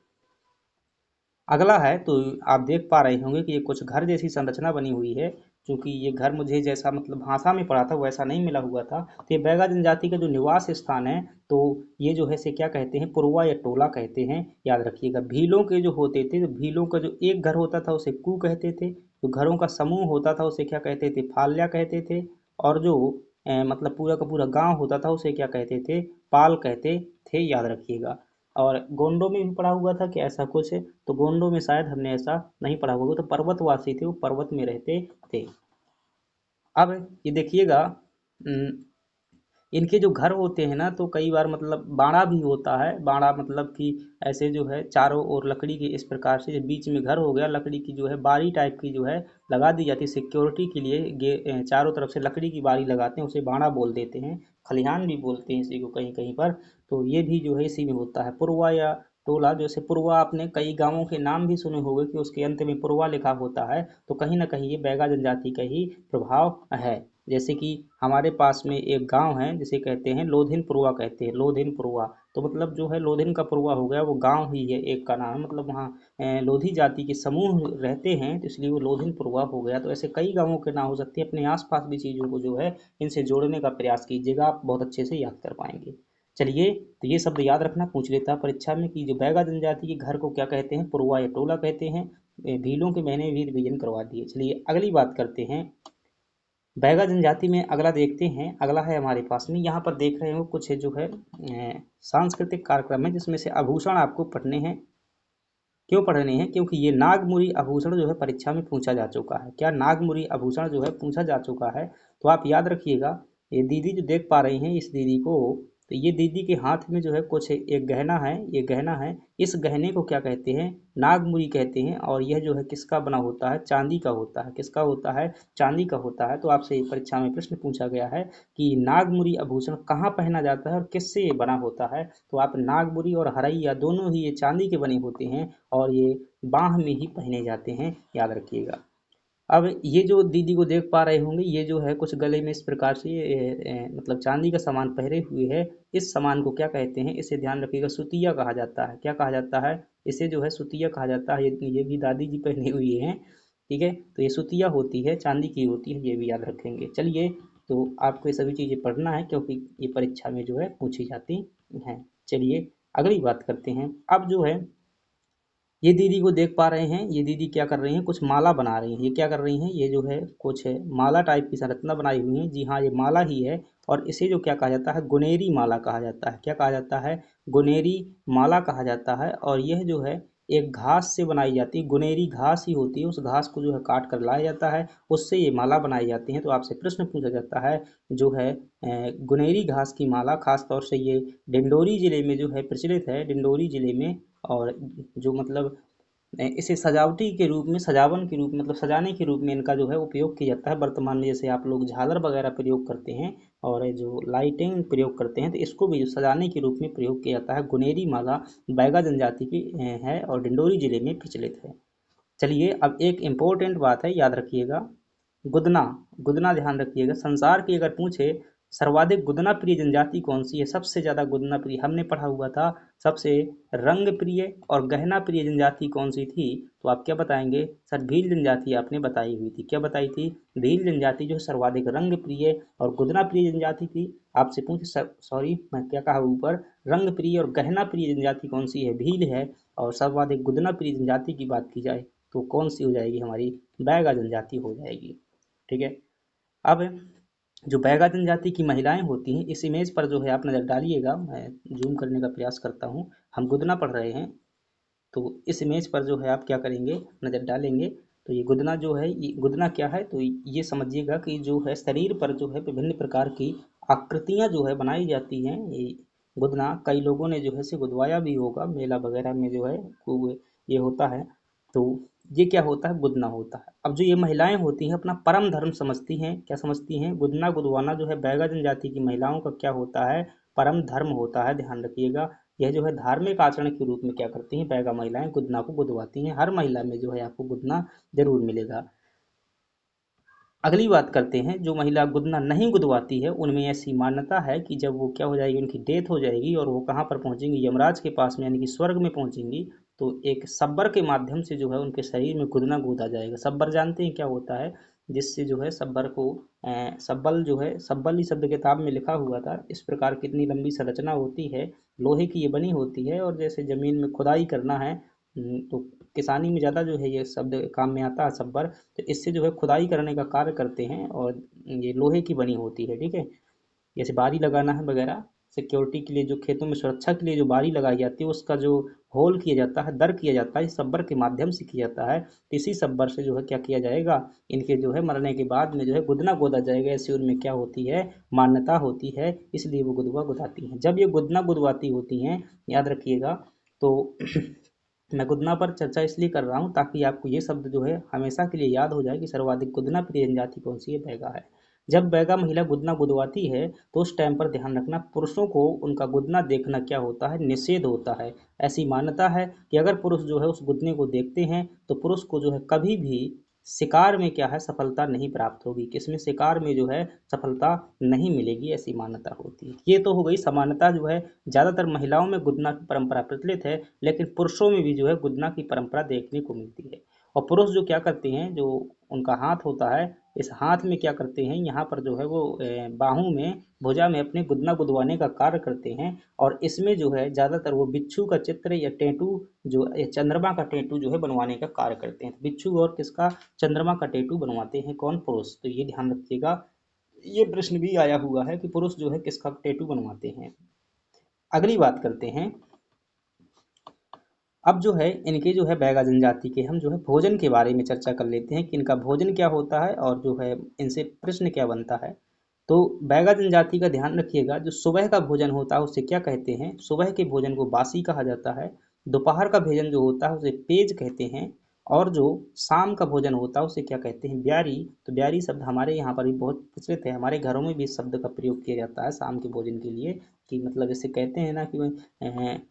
अगला है, तो आप देख पा रहे होंगे कि ये कुछ घर जैसी संरचना बनी हुई है। क्योंकि ये घर मुझे जैसा मतलब भाषा में पढ़ा था वैसा नहीं मिला हुआ था। तो ये बैगा जनजाति का जो निवास स्थान है, तो ये जो है से क्या कहते हैं? पुरवा या टोला कहते हैं। याद रखिएगा, भीलों के जो होते थे, तो भीलों का जो एक घर होता था उसे कू कहते थे। जो घरों का समूह होता था उसे क्या कहते थे? फाल्या कहते थे। और जो मतलब पूरा का पूरा गांव होता था उसे क्या कहते थे? पाल कहते थे। याद रखिएगा। और गोंडों में भी पढ़ा हुआ था कि ऐसा कुछ है, तो गोंडों में शायद हमने ऐसा नहीं पढ़ा होगा। तो पर्वतवासी थे, वो पर्वत में रहते थे। अब ये देखिएगा, इनके जो घर होते हैं ना, तो कई बार मतलब बाड़ा भी होता है। बाड़ा मतलब कि ऐसे जो है चारों ओर लकड़ी के, इस प्रकार से जो बीच में घर हो गया, लकड़ी की जो है बारी टाइप की जो है लगा दी जाती है सिक्योरिटी के लिए। चारों तरफ से लकड़ी की बारी लगाते हैं, उसे बाड़ा बोल देते हैं। खलिहान भी बोलते हैं इसी को कहीं कहीं पर। तो ये भी जो है इसी में होता है। पुरवा या टोला, जैसे पुरवा, आपने कई गांवों के नाम भी सुने होंगे कि उसके अंत में पुरवा लिखा होता है। तो कहीं ना कहीं ये बैगा जनजाति का ही प्रभाव है। जैसे कि हमारे पास में एक गांव है जिसे कहते हैं लोधिन पुरवा, कहते हैं लोधिन पुरवा। तो मतलब जो है लोधिन का पुरवा हो गया, वो गांव ही है, एक का नाम है। मतलब वहाँ लोधी जाति के समूह रहते हैं, तो इसलिए वो लोधिन पुरवा हो गया। तो ऐसे कई गांवों के नाम हो सकते हैं। अपने आसपास भी चीज़ों को जो है इनसे जोड़ने का प्रयास कीजिएगा, आप बहुत अच्छे से याद कर पाएंगे। चलिए, तो ये शब्द याद रखना, पूछ लेता है परीक्षा में कि जो बैगा जनजाति के घर को क्या कहते हैं? पुरवा या टोला कहते हैं। भीलों के मैंने भी रिवीजन करवा दिए। चलिए अगली बात करते हैं। बैगा जनजाति में अगला देखते हैं। अगला है हमारे पास में, यहाँ पर देख रहे हो कुछ है जो है सांस्कृतिक कार्यक्रम है, जिसमें से आभूषण आपको पढ़ने हैं। क्यों पढ़ने हैं? क्योंकि ये नागमुरी आभूषण जो है परीक्षा में पूछा जा चुका है। क्या? नागमुरी आभूषण जो है पूछा जा चुका है। तो आप याद रखिएगा, ये दीदी जो देख पा रही हैं, इस दीदी को, तो ये दीदी के हाथ में जो है कुछ एक गहना है, ये गहना है। इस गहने को क्या कहते हैं? नागमुरी कहते हैं। और यह जो है किसका बना होता है? चांदी का होता है। किसका होता है? चांदी का होता है। तो आपसे परीक्षा में प्रश्न पूछा गया है कि नागमुरी आभूषण कहाँ पहना जाता है और किससे ये बना होता है? तो आप नागमुरी और हरैया दोनों ही ये चांदी के बने होते हैं। और ये बाह में ही पहने जाते हैं, याद रखिएगा। अब ये जो दीदी को देख पा रहे होंगे, ये जो है कुछ गले में इस प्रकार से मतलब चांदी का सामान पहने हुए है। इस सामान को क्या कहते हैं? इसे ध्यान रखिएगा, सुतिया कहा जाता है। क्या कहा जाता है? इसे जो है सुतिया कहा जाता है। ये भी दादी जी पहने हुई हैं। ठीक है, तो ये सुतिया होती है, चांदी की होती है, ये भी याद रखेंगे। चलिए, तो आपको ये सभी चीज़ें पढ़ना है, क्योंकि ये परीक्षा में जो है पूछी जाती हैं। चलिए अगली बात करते हैं। अब जो है ये दीदी को देख पा रहे हैं, ये दीदी क्या कर रही हैं? कुछ माला बना रही हैं। ये क्या कर रही हैं? ये जो है कुछ माला टाइप की संरचना बनाई हुई है। जी हाँ, ये माला ही है। और इसे जो क्या कहा जाता है? गुनेरी माला कहा जाता है। क्या कहा जाता है? गुनेरी माला कहा जाता है। और यह जो है एक घास से बनाई जाती है, गुनेरी घास ही होती है, उस घास को जो है काट कर लाया जाता है, उससे ये माला बनाई जाती है। तो आपसे प्रश्न पूछा जाता है जो है गुनेरी घास की माला, खास तौर से ये डिंडोरी जिले में जो है प्रचलित है, डिंडोरी जिले में। और जो मतलब इसे सजावटी के रूप में, सजावन के रूप में, मतलब सजाने के रूप में इनका जो है उपयोग किया जाता है। वर्तमान में जैसे आप लोग झालर वगैरह प्रयोग करते हैं और जो लाइटिंग प्रयोग करते हैं, तो इसको भी सजाने के रूप में प्रयोग किया जाता है। गुनेरी माला बैगा जनजाति की है और डिंडोरी जिले में प्रचलित है। चलिए, अब एक इम्पोर्टेंट बात है, याद रखिएगा। गुदना, गुदना ध्यान रखिएगा। संसार की अगर पूछे सर्वाधिक गुदना प्रिय जनजाति कौन सी है, सबसे ज्यादा गुदना प्रिय, हमने पढ़ा हुआ था सबसे रंग प्रिय और गहना प्रिय जनजाति कौन सी थी, तो आप क्या बताएंगे? सर भील जनजाति आपने बताई हुई थी। क्या बताई थी? भील जनजाति जो सर्वाधिक रंग प्रिय और गुदना प्रिय जनजाति थी। आपसे पूछे, सॉरी मैं क्या कहा ऊपर, रंग प्रिय और गहना प्रिय जनजाति कौन सी है? भील है। और सर्वाधिक गुदना प्रिय जनजाति की बात की जाए तो कौन सी हो जाएगी? हमारी बैगा जनजाति हो जाएगी। ठीक है। अब जो बैगा जनजाति की महिलाएं होती हैं, इस इमेज पर जो है आप नज़र डालिएगा, मैं जूम करने का प्रयास करता हूँ। हम गुदना पढ़ रहे हैं, तो इस इमेज पर जो है आप क्या करेंगे, नज़र डालेंगे। तो ये गुदना जो है, ये गुदना क्या है, तो ये समझिएगा कि जो है शरीर पर जो है विभिन्न प्रकार की आकृतियां जो है बनाई जाती हैं। ये गुदना कई लोगों ने जो है इसे गुदवाया भी होगा, मेला वगैरह में जो है खूब ये होता है। तो ये क्या होता है? गुदना होता है। अब जो ये महिलाएं होती हैं अपना परम धर्म समझती हैं, क्या समझती हैं? गुदना गुदवाना जो है बैगा जनजाति की महिलाओं का क्या होता है? परम धर्म होता है, ध्यान रखिएगा। यह जो है धार्मिक आचरण के रूप में क्या करती हैं? बैगा महिलाएं गुदना को गुदवाती हैं। हर महिला में जो है आपको गुदना जरूर मिलेगा। अगली बात करते हैं, जो महिला गुदना नहीं गुदवाती है उनमें ऐसी मान्यता है कि जब वो क्या हो जाएगी, उनकी डेथ हो जाएगी और वो कहाँ पर पहुंचेंगी? यमराज के पास में, यानी कि स्वर्ग में पहुंचेंगी। तो एक सब्बर के माध्यम से जो है उनके शरीर में गुदना गोदा जाएगा। सब्बर जानते हैं क्या होता है? जिससे जो है सब्बर को सब्बल जो है, सब्बल ही शब्द किताब में लिखा हुआ था। इस प्रकार कितनी लंबी संरचना होती है, लोहे की ये बनी होती है, और जैसे जमीन में खुदाई करना है, तो किसानी में ज़्यादा जो है ये शब्द काम में आता है, सब्बर। तो इससे जो है खुदाई करने का कार्य करते हैं, और ये लोहे की बनी होती है। ठीक है। जैसे बारी लगाना है वगैरह, सिक्योरिटी के लिए, जो खेतों में सुरक्षा के लिए जो बारी लगाई जाती है, उसका जो होल किया जाता है, दर किया जाता है, इस सब्बर के माध्यम से किया जाता है। तो इसी सब्बर से जो है क्या किया जाएगा, इनके जो है मरने के बाद में जो है गुदना गोदा जाएगा। ऐसी उनमें क्या होती है, मान्यता होती है, इसलिए वो गुदवा गुदाती हैं। जब ये गुदना गुदवाती होती हैं, याद रखिएगा, तो मैं गुदना पर चर्चा इसलिए कर रहा हूँ ताकि आपको ये शब्द जो है हमेशा के लिए याद हो जाए कि सर्वाधिक गुदना प्रिय जनजाति कौन सी है? बैगा है। जब बैगा महिला गुदना गुदवाती है तो उस टाइम पर ध्यान रखना, पुरुषों को उनका गुदना देखना क्या होता है? निषेध होता है। ऐसी मान्यता है कि अगर पुरुष जो है उस गुदने को देखते हैं तो पुरुष को जो है कभी भी शिकार में क्या है, सफलता नहीं प्राप्त होगी। किसमें? शिकार में जो है सफलता नहीं मिलेगी, ऐसी मान्यता होती है। ये तो हो गई समानता। जो है ज़्यादातर महिलाओं में गुदना की परंपरा प्रचलित है, लेकिन पुरुषों में भी जो है गुदना की परंपरा देखने को मिलती है। और पुरुष जो क्या करते हैं, जो उनका हाथ होता है, इस हाथ में क्या करते हैं, यहाँ पर जो है वो बाहों में, भुजा में अपने गुदना गुदवाने का कार्य करते हैं। और इसमें जो है ज़्यादातर वो बिच्छू का चित्र या टेटू, जो चंद्रमा का टेटू जो है बनवाने का कार्य करते हैं। बिच्छू और किसका? चंद्रमा का टेटू बनवाते हैं कौन? पुरुष। तो ये ध्यान रखिएगा, ये प्रश्न भी आया हुआ है कि पुरुष जो है किसका टेटू बनवाते हैं। अगली बात करते हैं, अब जो है इनके जो है बैगा जनजाति के हम जो है भोजन के बारे में चर्चा कर लेते हैं कि इनका भोजन क्या होता है और जो है इनसे प्रश्न क्या बनता है। तो बैगा जनजाति का ध्यान रखिएगा, जो सुबह का भोजन होता है उसे क्या कहते हैं? सुबह के भोजन को बासी कहा जाता है। दोपहर का भोजन जो होता है उसे पेज कहते हैं। और जो शाम का भोजन होता है उसे क्या कहते हैं? ब्यारी। तो ब्यारी शब्द हमारे यहाँ पर भी बहुत प्रचलित है, हमारे घरों में भी इस शब्द का प्रयोग किया जाता है शाम के भोजन के लिए। कि मतलब जैसे कहते हैं ना कि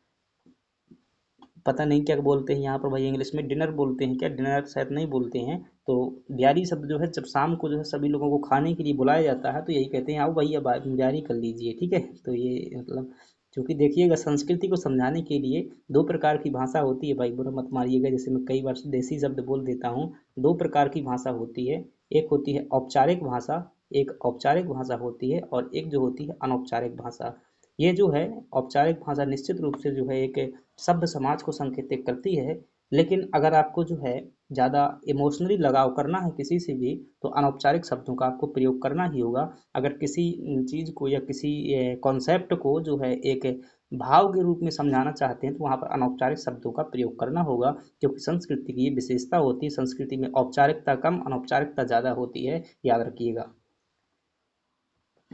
पता नहीं क्या बोलते हैं यहाँ पर भाई, इंग्लिश में डिनर बोलते हैं क्या? डिनर शायद नहीं बोलते हैं। तो ब्यारी शब्द जो है जब शाम को जो है सभी लोगों को खाने के लिए बुलाया जाता है तो यही कहते हैं, आओ भैया ब्यारी कर लीजिए। ठीक है। तो ये मतलब, क्योंकि देखिएगा संस्कृति को समझाने के लिए दो प्रकार की भाषा होती है भाई, बुरा मत मारिएगा, जैसे मैं कई बार देसी शब्द बोल देता हूँ। दो प्रकार की भाषा होती है, एक होती है औपचारिक भाषा, एक औपचारिक भाषा होती है, और एक जो होती है अनौपचारिक भाषा। ये जो है औपचारिक भाषा निश्चित रूप से जो है एक सभ्य समाज को संकेतित करती है। लेकिन अगर आपको जो है ज़्यादा इमोशनली लगाव करना है किसी से भी, तो अनौपचारिक शब्दों का आपको प्रयोग करना ही होगा। अगर किसी चीज़ को या किसी कॉन्सेप्ट को जो है एक भाव के रूप में समझाना चाहते हैं तो वहाँ पर अनौपचारिक शब्दों का प्रयोग करना होगा, क्योंकि संस्कृति की ये विशेषता होती है, संस्कृति में औपचारिकता कम अनौपचारिकता ज़्यादा होती है, याद रखिएगा।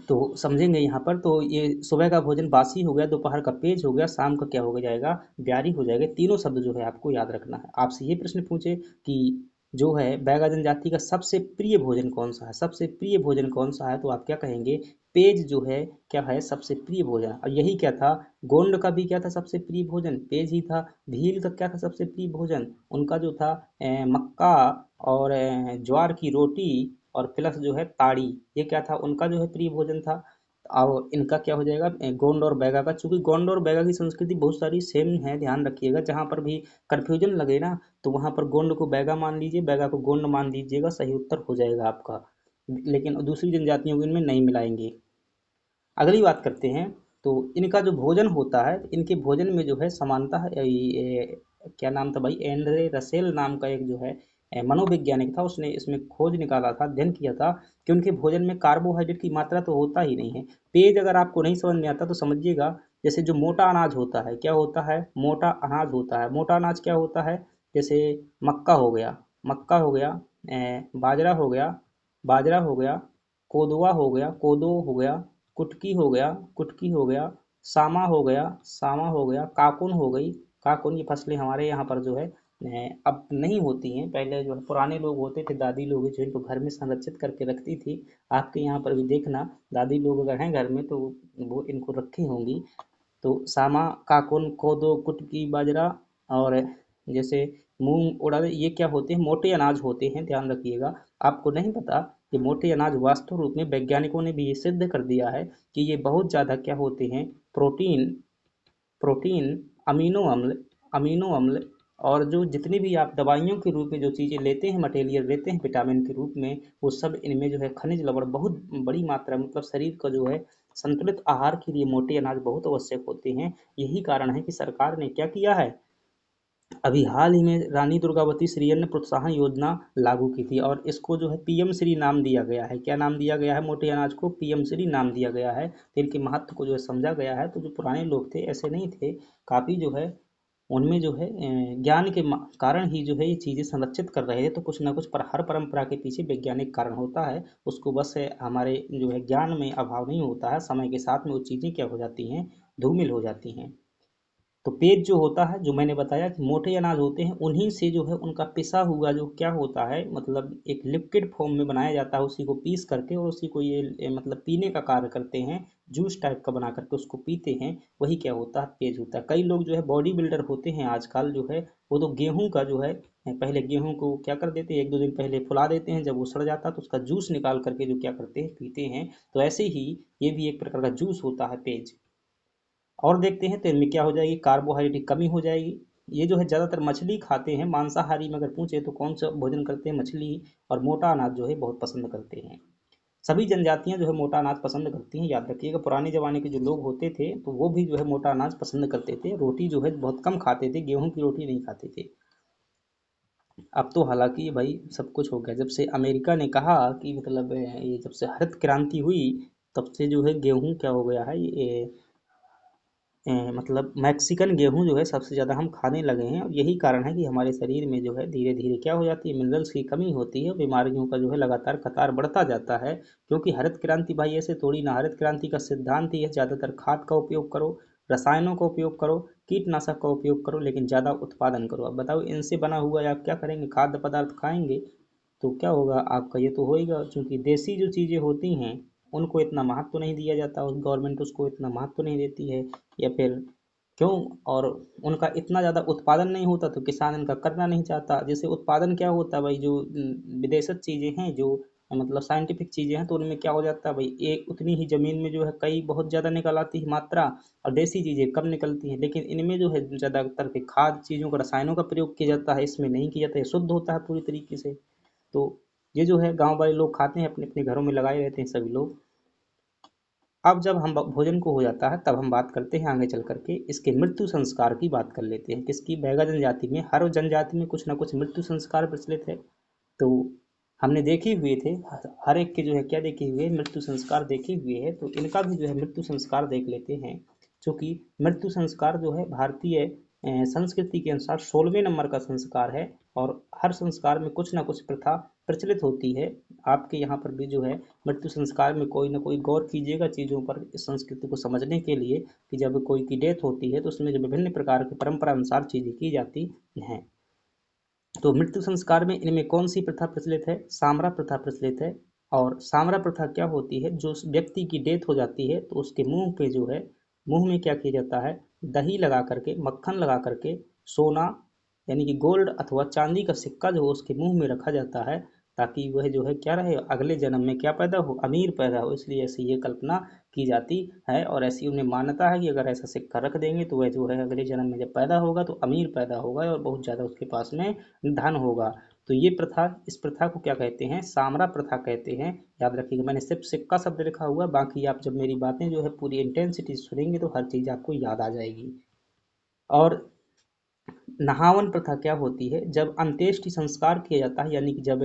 तो समझेंगे यहाँ पर। तो ये सुबह का भोजन बासी हो गया, दोपहर का पेज हो गया, शाम का क्या हो जाएगा, ब्यारी हो जाएगा। तीनों शब्द जो है आपको याद रखना है। आपसे ये प्रश्न पूछे कि जो है बैगा जनजाति का सबसे प्रिय भोजन कौन सा है, सबसे प्रिय भोजन कौन सा है, तो आप क्या कहेंगे, पेज जो है क्या है सबसे प्रिय भोजन। और यही क्या था, गोंड का भी क्या था सबसे प्रिय भोजन, पेज ही था। भील का क्या था सबसे प्रिय भोजन, उनका जो था मक्का और ज्वार की रोटी और प्लस जो है ताड़ी, ये क्या था उनका जो है प्रिय भोजन था। अब इनका क्या हो जाएगा, गोंड और बैगा का। चूंकि गोंड और बैगा की संस्कृति बहुत सारी सेम है, ध्यान रखिएगा। जहाँ पर भी कन्फ्यूजन लगे ना, तो वहाँ पर गोंड को बैगा मान लीजिए, बैगा को गोंड मान लीजिएगा, सही उत्तर हो जाएगा आपका। लेकिन दूसरी जनजातियों को इनमें नहीं मिलाएंगे। अगली बात करते हैं। तो इनका जो भोजन होता है, इनके भोजन में जो है समानता है। क्या नाम था भाई, एंड्रे रसेल नाम का एक जो है मनोवैज्ञानिक था, उसने इसमें खोज निकाला था, अध्ययन किया था कि उनके भोजन में कार्बोहाइड्रेट की मात्रा तो होता ही नहीं है। पेज अगर आपको नहीं समझ में आता तो समझिएगा, जैसे जो मोटा अनाज होता है, क्या होता है, मोटा अनाज होता है। मोटा अनाज क्या होता है, जैसे मक्का हो गया, मक्का हो गया, बाजरा हो गया, बाजरा हो गया, कोदवा हो गया, कोदो हो गया, कुटकी हो गया, कुटकी हो गया, सामा हो गया, सामा हो गया, काकुन हो गई, काकुन। ये फसलें हमारे यहाँ पर जो है अब नहीं होती हैं। पहले जो है पुराने लोग होते थे, दादी लोग जो इनको घर में संरक्षित करके रखती थी। आपके यहाँ पर भी देखना, दादी लोग अगर हैं घर में तो वो इनको रखी होंगी। तो सामा, काकुन, कोदो, कुटकी, बाजरा और जैसे मूंग, उड़द, ये क्या होते हैं, मोटे अनाज होते हैं, ध्यान रखिएगा। आपको नहीं पता कि मोटे अनाज वास्तव रूप में वैज्ञानिकों ने भी ये सिद्ध कर दिया है कि ये बहुत ज़्यादा क्या होते हैं, प्रोटीन, प्रोटीन, अमीनो अम्ल, अमीनो अम्ल, और जो जितनी भी आप दवाइयों के रूप में जो चीज़ें लेते हैं, मटेरियल लेते हैं विटामिन के रूप में, वो सब इनमें जो है खनिज लवण बहुत बड़ी मात्रा, मतलब शरीर का जो है संतुलित आहार के लिए मोटे अनाज बहुत आवश्यक होते हैं। यही कारण है कि सरकार ने क्या किया है, अभी हाल ही में रानी दुर्गावती श्री अन्न प्रोत्साहन योजना लागू की थी, और इसको जो है पीएम श्री नाम दिया गया है। क्या नाम दिया गया है, मोटे अनाज को पीएम श्री नाम दिया गया है। तो इनके महत्व को जो है समझा गया है। तो जो पुराने लोग थे ऐसे नहीं थे, काफ़ी जो है उनमें जो है ज्ञान के कारण ही जो है ये चीज़ें संरक्षित कर रहे हैं। तो कुछ ना कुछ पर हर परंपरा के पीछे वैज्ञानिक कारण होता है, उसको बस हमारे जो है ज्ञान में अभाव नहीं होता है, समय के साथ में वो चीज़ें क्या हो जाती हैं, धूमिल हो जाती हैं। तो पेज जो होता है, जो मैंने बताया कि मोटे अनाज होते हैं, उन्हीं से जो है उनका पिसा हुआ जो क्या होता है, मतलब एक लिक्विड फॉर्म में बनाया जाता है, उसी को पीस करके और उसी को ये मतलब पीने का कार्य करते हैं, जूस टाइप का बना करके उसको पीते हैं। वही क्या होता है, पेज होता है। कई लोग जो है बॉडी बिल्डर होते हैं आजकल जो है, वो तो गेहूं का जो है पहले गेहूं को क्या कर देते हैं, एक दो दिन पहले फुला देते हैं, जब वो सड़ जाता है तो उसका जूस निकाल करके जो क्या करते हैं, पीते हैं। तो ऐसे ही ये भी एक प्रकार का जूस होता है, पेज। और देखते हैं तो इनमें क्या हो जाएगी, कार्बोहाइड्रेट की कमी हो जाएगी। ये जो है ज़्यादातर मछली खाते हैं, मांसाहारी में अगर पूछे तो कौन सा भोजन करते हैं, मछली और मोटा अनाज जो है बहुत पसंद करते हैं। सभी जनजातियां जो है मोटा अनाज पसंद करती हैं, याद रखिएगा। पुराने ज़माने के जो लोग होते थे तो वो भी जो है मोटा अनाज पसंद करते थे, रोटी जो है बहुत कम खाते थे, गेहूं की रोटी नहीं खाते थे। अब तो हालांकि भाई सब कुछ हो गया, जब से अमेरिका ने कहा कि मतलब ये जब से हरित क्रांति हुई, तब से जो है गेहूं क्या हो गया है, ये मतलब मैक्सिकन गेहूं जो है सबसे ज़्यादा हम खाने लगे हैं। और यही कारण है कि हमारे शरीर में जो है धीरे धीरे क्या हो जाती है, मिनरल्स की कमी होती है, बीमारियों का जो है लगातार कतार बढ़ता जाता है। क्योंकि हरित क्रांति भाई ऐसे थोड़ी ना, हरित क्रांति का सिद्धांत ही है ज़्यादातर खाद का उपयोग करो, रसायनों का उपयोग करो, कीटनाशक का उपयोग करो, लेकिन ज़्यादा उत्पादन करो। अब बताओ इनसे बना हुआ आप क्या करेंगे, खाद्य पदार्थ खाएंगे तो क्या होगा आपका, ये तो होएगा। चूंकि देसी जो चीज़ें होती हैं उनको इतना महत्व नहीं दिया जाता, और गवर्नमेंट उसको इतना महत्व नहीं देती है, या फिर क्यों, और उनका इतना ज़्यादा उत्पादन नहीं होता तो किसान इनका करना नहीं चाहता। जैसे उत्पादन क्या होता है भाई, जो विदेशत चीज़ें हैं, जो मतलब साइंटिफिक चीज़ें हैं, तो उनमें क्या हो जाता है भाई, एक उतनी ही ज़मीन में जो है कई बहुत ज़्यादा निकल आती है मात्रा, और देसी चीज़ें कम निकलती हैं। लेकिन इनमें जो है ज़्यादातर के खाद चीज़ों का, रसायनों का प्रयोग किया जाता है, इसमें नहीं किया जाता है, शुद्ध होता है पूरी तरीके से। तो ये जो है गांव वाले लोग खाते हैं, अपने अपने घरों में लगाए रहते हैं सभी लोग। अब जब हम भोजन को हो जाता है, तब हम बात करते हैं आगे चल करके इसके मृत्यु संस्कार की बात कर लेते हैं। किसकी, बैगा जनजाति में, हर जनजाति में कुछ ना कुछ मृत्यु संस्कार प्रचलित है। तो हमने देखे हुए थे, हर एक के जो है क्या देखे हुए, मृत्यु संस्कार देखे हुए हैं। तो इनका भी जो है मृत्यु संस्कार देख लेते हैं। चूँकि मृत्यु संस्कार जो है भारतीय संस्कृति के अनुसार 16वें नंबर का संस्कार है और हर संस्कार में कुछ ना कुछ प्रथा प्रचलित होती है। आपके यहाँ पर भी जो है मृत्यु संस्कार में कोई ना कोई गौर कीजिएगा चीज़ों पर इस संस्कृति को समझने के लिए कि जब कोई की डेथ होती है तो उसमें जो विभिन्न प्रकार की परंपरा अनुसार चीज़ें की जाती हैं। तो मृत्यु संस्कार में इनमें कौन सी प्रथा प्रचलित है? सामरा प्रथा प्रचलित है। और सामरा प्रथा क्या होती है? जो उस व्यक्ति की डेथ हो जाती है तो उसके मुंह पे जो है, मुंह में क्या किया जाता है, दही लगा करके, मक्खन लगा करके, सोना यानी कि गोल्ड अथवा चांदी का सिक्का जो उसके मुंह में रखा जाता है, ताकि वह जो है क्या रहे, अगले जन्म में क्या पैदा हो, अमीर पैदा हो। इसलिए ऐसी ये कल्पना की जाती है और ऐसी उन्हें मान्यता है कि अगर ऐसा सिक्का रख देंगे तो वह जो है अगले जन्म में जब पैदा होगा तो अमीर पैदा होगा और बहुत ज़्यादा उसके पास में धन होगा। तो ये प्रथा, इस प्रथा को क्या कहते हैं? सामरा प्रथा कहते हैं। याद रखिएगा, मैंने सिर्फ सिक्का शब्द लिखा हुआ है, बाकी आप जब मेरी बातें जो है पूरी इंटेंसिटी सुनेंगे तो हर चीज़ आपको याद आ जाएगी। और नहावन प्रथा क्या होती है? जब अंत्येष्टि संस्कार किया जाता है, यानी कि जब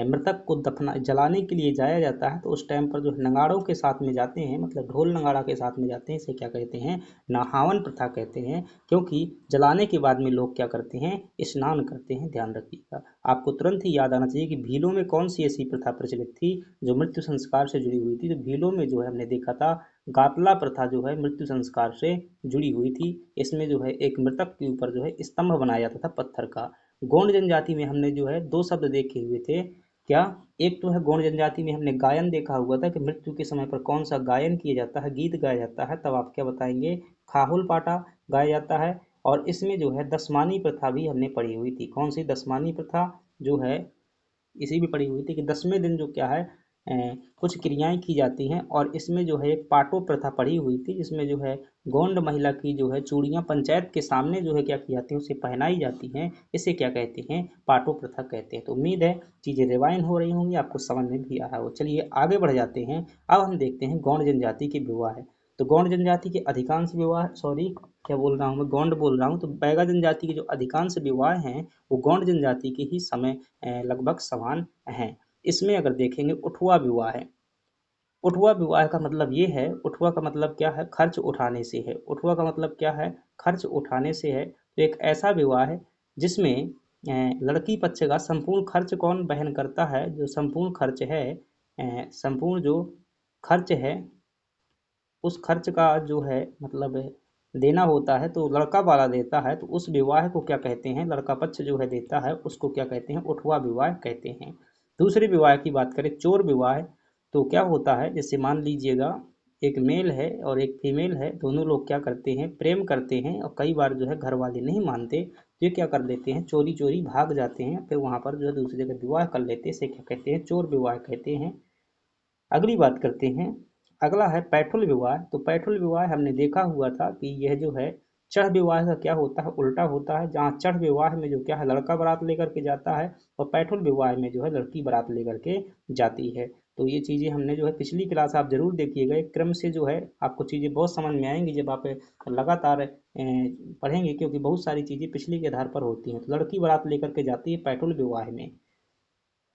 मृतक को दफना जलाने के लिए जाया जाता है तो उस टाइम पर जो नगाड़ों के साथ में जाते हैं, मतलब ढोल नगाड़ा के साथ में जाते हैं, इसे क्या कहते हैं? नहावन प्रथा कहते हैं। क्योंकि जलाने के बाद में लोग क्या करते हैं? स्नान करते हैं। ध्यान रखिएगा, आपको तुरंत ही याद आना चाहिए कि भीलों में कौन सी ऐसी प्रथा प्रचलित थी जो मृत्यु संस्कार से जुड़ी हुई थी। तो भीलों में जो है हमने देखा था गातला प्रथा जो है मृत्यु संस्कार से जुड़ी हुई थी। इसमें जो है एक मृतक के ऊपर जो है स्तंभ बनाया जाता था पत्थर का। गोंड जनजाति में हमने जो है दो शब्द देखे हुए थे। क्या? एक तो है गोंड जनजाति में हमने गायन देखा हुआ था कि मृत्यु के समय पर कौन सा गायन किया जाता है, गीत गाया जाता है, तब आप क्या बताएंगे? खाहुल पाटा गाया जाता है। और इसमें जो है दसमानी प्रथा भी हमने पढ़ी हुई थी। कौन सी दसमानी प्रथा जो है इसी भी पड़ी हुई थी कि 10वें दिन जो क्या है कुछ क्रियाएं की जाती हैं। और इसमें जो है एक पाटो प्रथा पड़ी हुई थी जिसमें जो है गौंड महिला की जो है चूड़ियां पंचायत के सामने जो है क्या की जाती हैं, उसे पहनाई जाती हैं। इसे क्या कहते हैं? पाटो प्रथा कहते हैं। तो उम्मीद है चीज़ें रिवाइन हो रही होंगी, आपको समझ में भी आ रहा हो। चलिए आगे बढ़ जाते हैं। अब हम देखते हैं गौंड जनजाति के विवाह। तो गौंड जनजाति के अधिकांश विवाह, सॉरी क्या बोल रहा हूँ मैं, गौंड बोल रहा हूँ। तो बैगा जनजाति के जो अधिकांश विवाह हैं वो गौंड जनजाति के ही समय लगभग समान हैं। इसमें अगर देखेंगे उठुआ विवाह है। उठुआ विवाह का मतलब ये है, उठुआ का मतलब क्या है? खर्च उठाने से है। उठुआ का मतलब क्या है? खर्च उठाने से है। तो एक ऐसा विवाह है जिसमें लड़की पक्ष का संपूर्ण खर्च कौन वहन करता है? जो संपूर्ण खर्च है, संपूर्ण जो खर्च है उस खर्च का जो है मतलब देना होता है तो लड़का वाला देता है। तो उस विवाह को क्या कहते हैं? लड़का पक्ष जो है देता है उसको क्या कहते हैं? उठवा विवाह कहते हैं। दूसरे विवाह की बात करें, चोर विवाह। तो क्या होता है, जैसे मान लीजिएगा एक मेल है और एक फीमेल है, दोनों लोग क्या करते हैं? प्रेम करते हैं और कई बार जो है घर वाले नहीं मानते तो ये क्या कर देते हैं? चोरी चोरी भाग जाते हैं, फिर वहां पर जो है दूसरी जगह विवाह कर लेते हैं। इसे क्या कहते हैं? चोर विवाह कहते हैं। अगली बात करते हैं, अगला है पैठुल विवाह। तो पैठुल विवाह हमने देखा हुआ था कि यह जो है चढ़ विवाह का क्या होता है? उल्टा होता है। जहाँ चढ़ विवाह में जो क्या है लड़का बारात लेकर के जाता है और पैठुल विवाह में जो है लड़की बारात लेकर के जाती है। तो ये चीज़ें हमने जो है पिछली क्लास आप जरूर देखिएगा, एक क्रम से जो है आपको चीज़ें बहुत समझ में आएंगी जब आप लगातार पढ़ेंगे, क्योंकि बहुत सारी चीज़ें पिछली के आधार पर होती हैं। तो लड़की बारात लेकर के जाती है पैठुल विवाह में।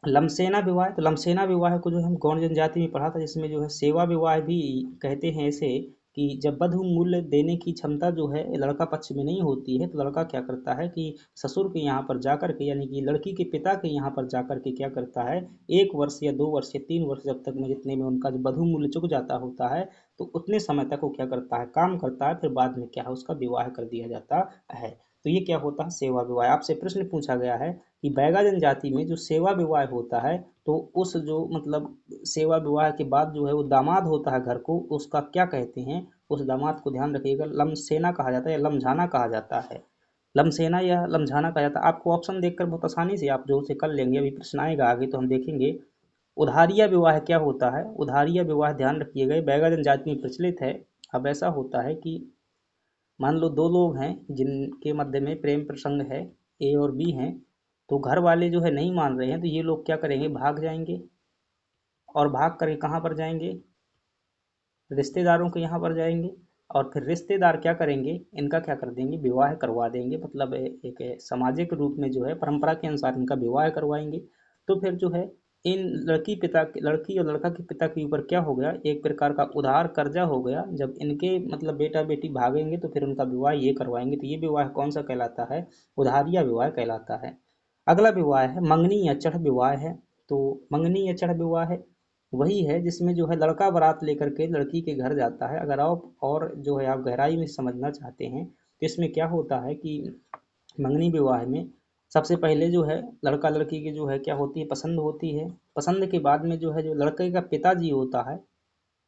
लमसेना विवाह, तो लमसेना विवाह को जो हम गौण जनजाति में पढ़ा था, जिसमें जो है सेवा विवाह भी कहते हैं इसे, कि जब बधू मूल्य देने की क्षमता जो है लड़का पक्ष में नहीं होती है तो लड़का क्या करता है कि ससुर के यहाँ पर जाकर के, यानी कि लड़की के पिता के यहाँ पर जाकर के क्या करता है, 1 वर्ष या 2 वर्ष या 3 वर्ष जब तक में जितने में उनका जो बधू मूल्य चुक जाता होता है तो उतने समय तक वो क्या करता है? काम करता है। फिर बाद में क्या है? उसका विवाह कर दिया जाता है। तो ये क्या होता है? सेवा विवाह। आपसे प्रश्न पूछा गया है कि बैगा जनजाति में जो सेवा विवाह होता है तो उस जो मतलब सेवा विवाह के बाद जो है वो दामाद होता है घर को, उसका क्या कहते हैं? उस दामाद को ध्यान रखिएगा, लमसेना कहा जाता है या लमझाना कहा जाता है। लमसेना या लमझाना कहा जाता है। आपको ऑप्शन देखकर बहुत आसानी से आप जो से कर लेंगे, अभी प्रश्न आएगा आगे तो हम देखेंगे। उधारिया विवाह क्या होता है? उधारिया विवाह ध्यान रखिएगा, बैगा जनजाति में प्रचलित है। अब ऐसा होता है कि मान लो दो लोग हैं जिनके मध्य में प्रेम प्रसंग है, ए और बी हैं। तो घर वाले जो है नहीं मान रहे हैं तो ये लोग क्या करेंगे? भाग जाएंगे। और भाग करके कहाँ पर जाएंगे? रिश्तेदारों के यहाँ पर जाएंगे। और फिर रिश्तेदार क्या करेंगे? इनका क्या कर देंगे? विवाह करवा देंगे। मतलब एक सामाजिक रूप में जो है परंपरा के अनुसार इनका विवाह करवाएंगे। तो फिर जो है इन लड़की और लड़का के पिता के ऊपर क्या हो गया, एक प्रकार का उधार कर्जा हो गया। जब इनके मतलब बेटा बेटी भागेंगे तो फिर उनका विवाह ये करवाएंगे, तो ये विवाह कौन सा कहलाता है, उधारिया विवाह कहलाता है। अगला विवाह है मंगनी या चढ़ विवाह है। तो मंगनी या चढ़ विवाह है वही है जिसमें जो है लड़का बारात लेकर के लड़की के घर जाता है। अगर आप और जो है आप गहराई में समझना चाहते हैं तो इसमें क्या होता है कि मंगनी विवाह में सबसे पहले जो है लड़का लड़की की जो है क्या होती है, पसंद होती है। पसंद के बाद में जो है जो लड़के का पिताजी होता है,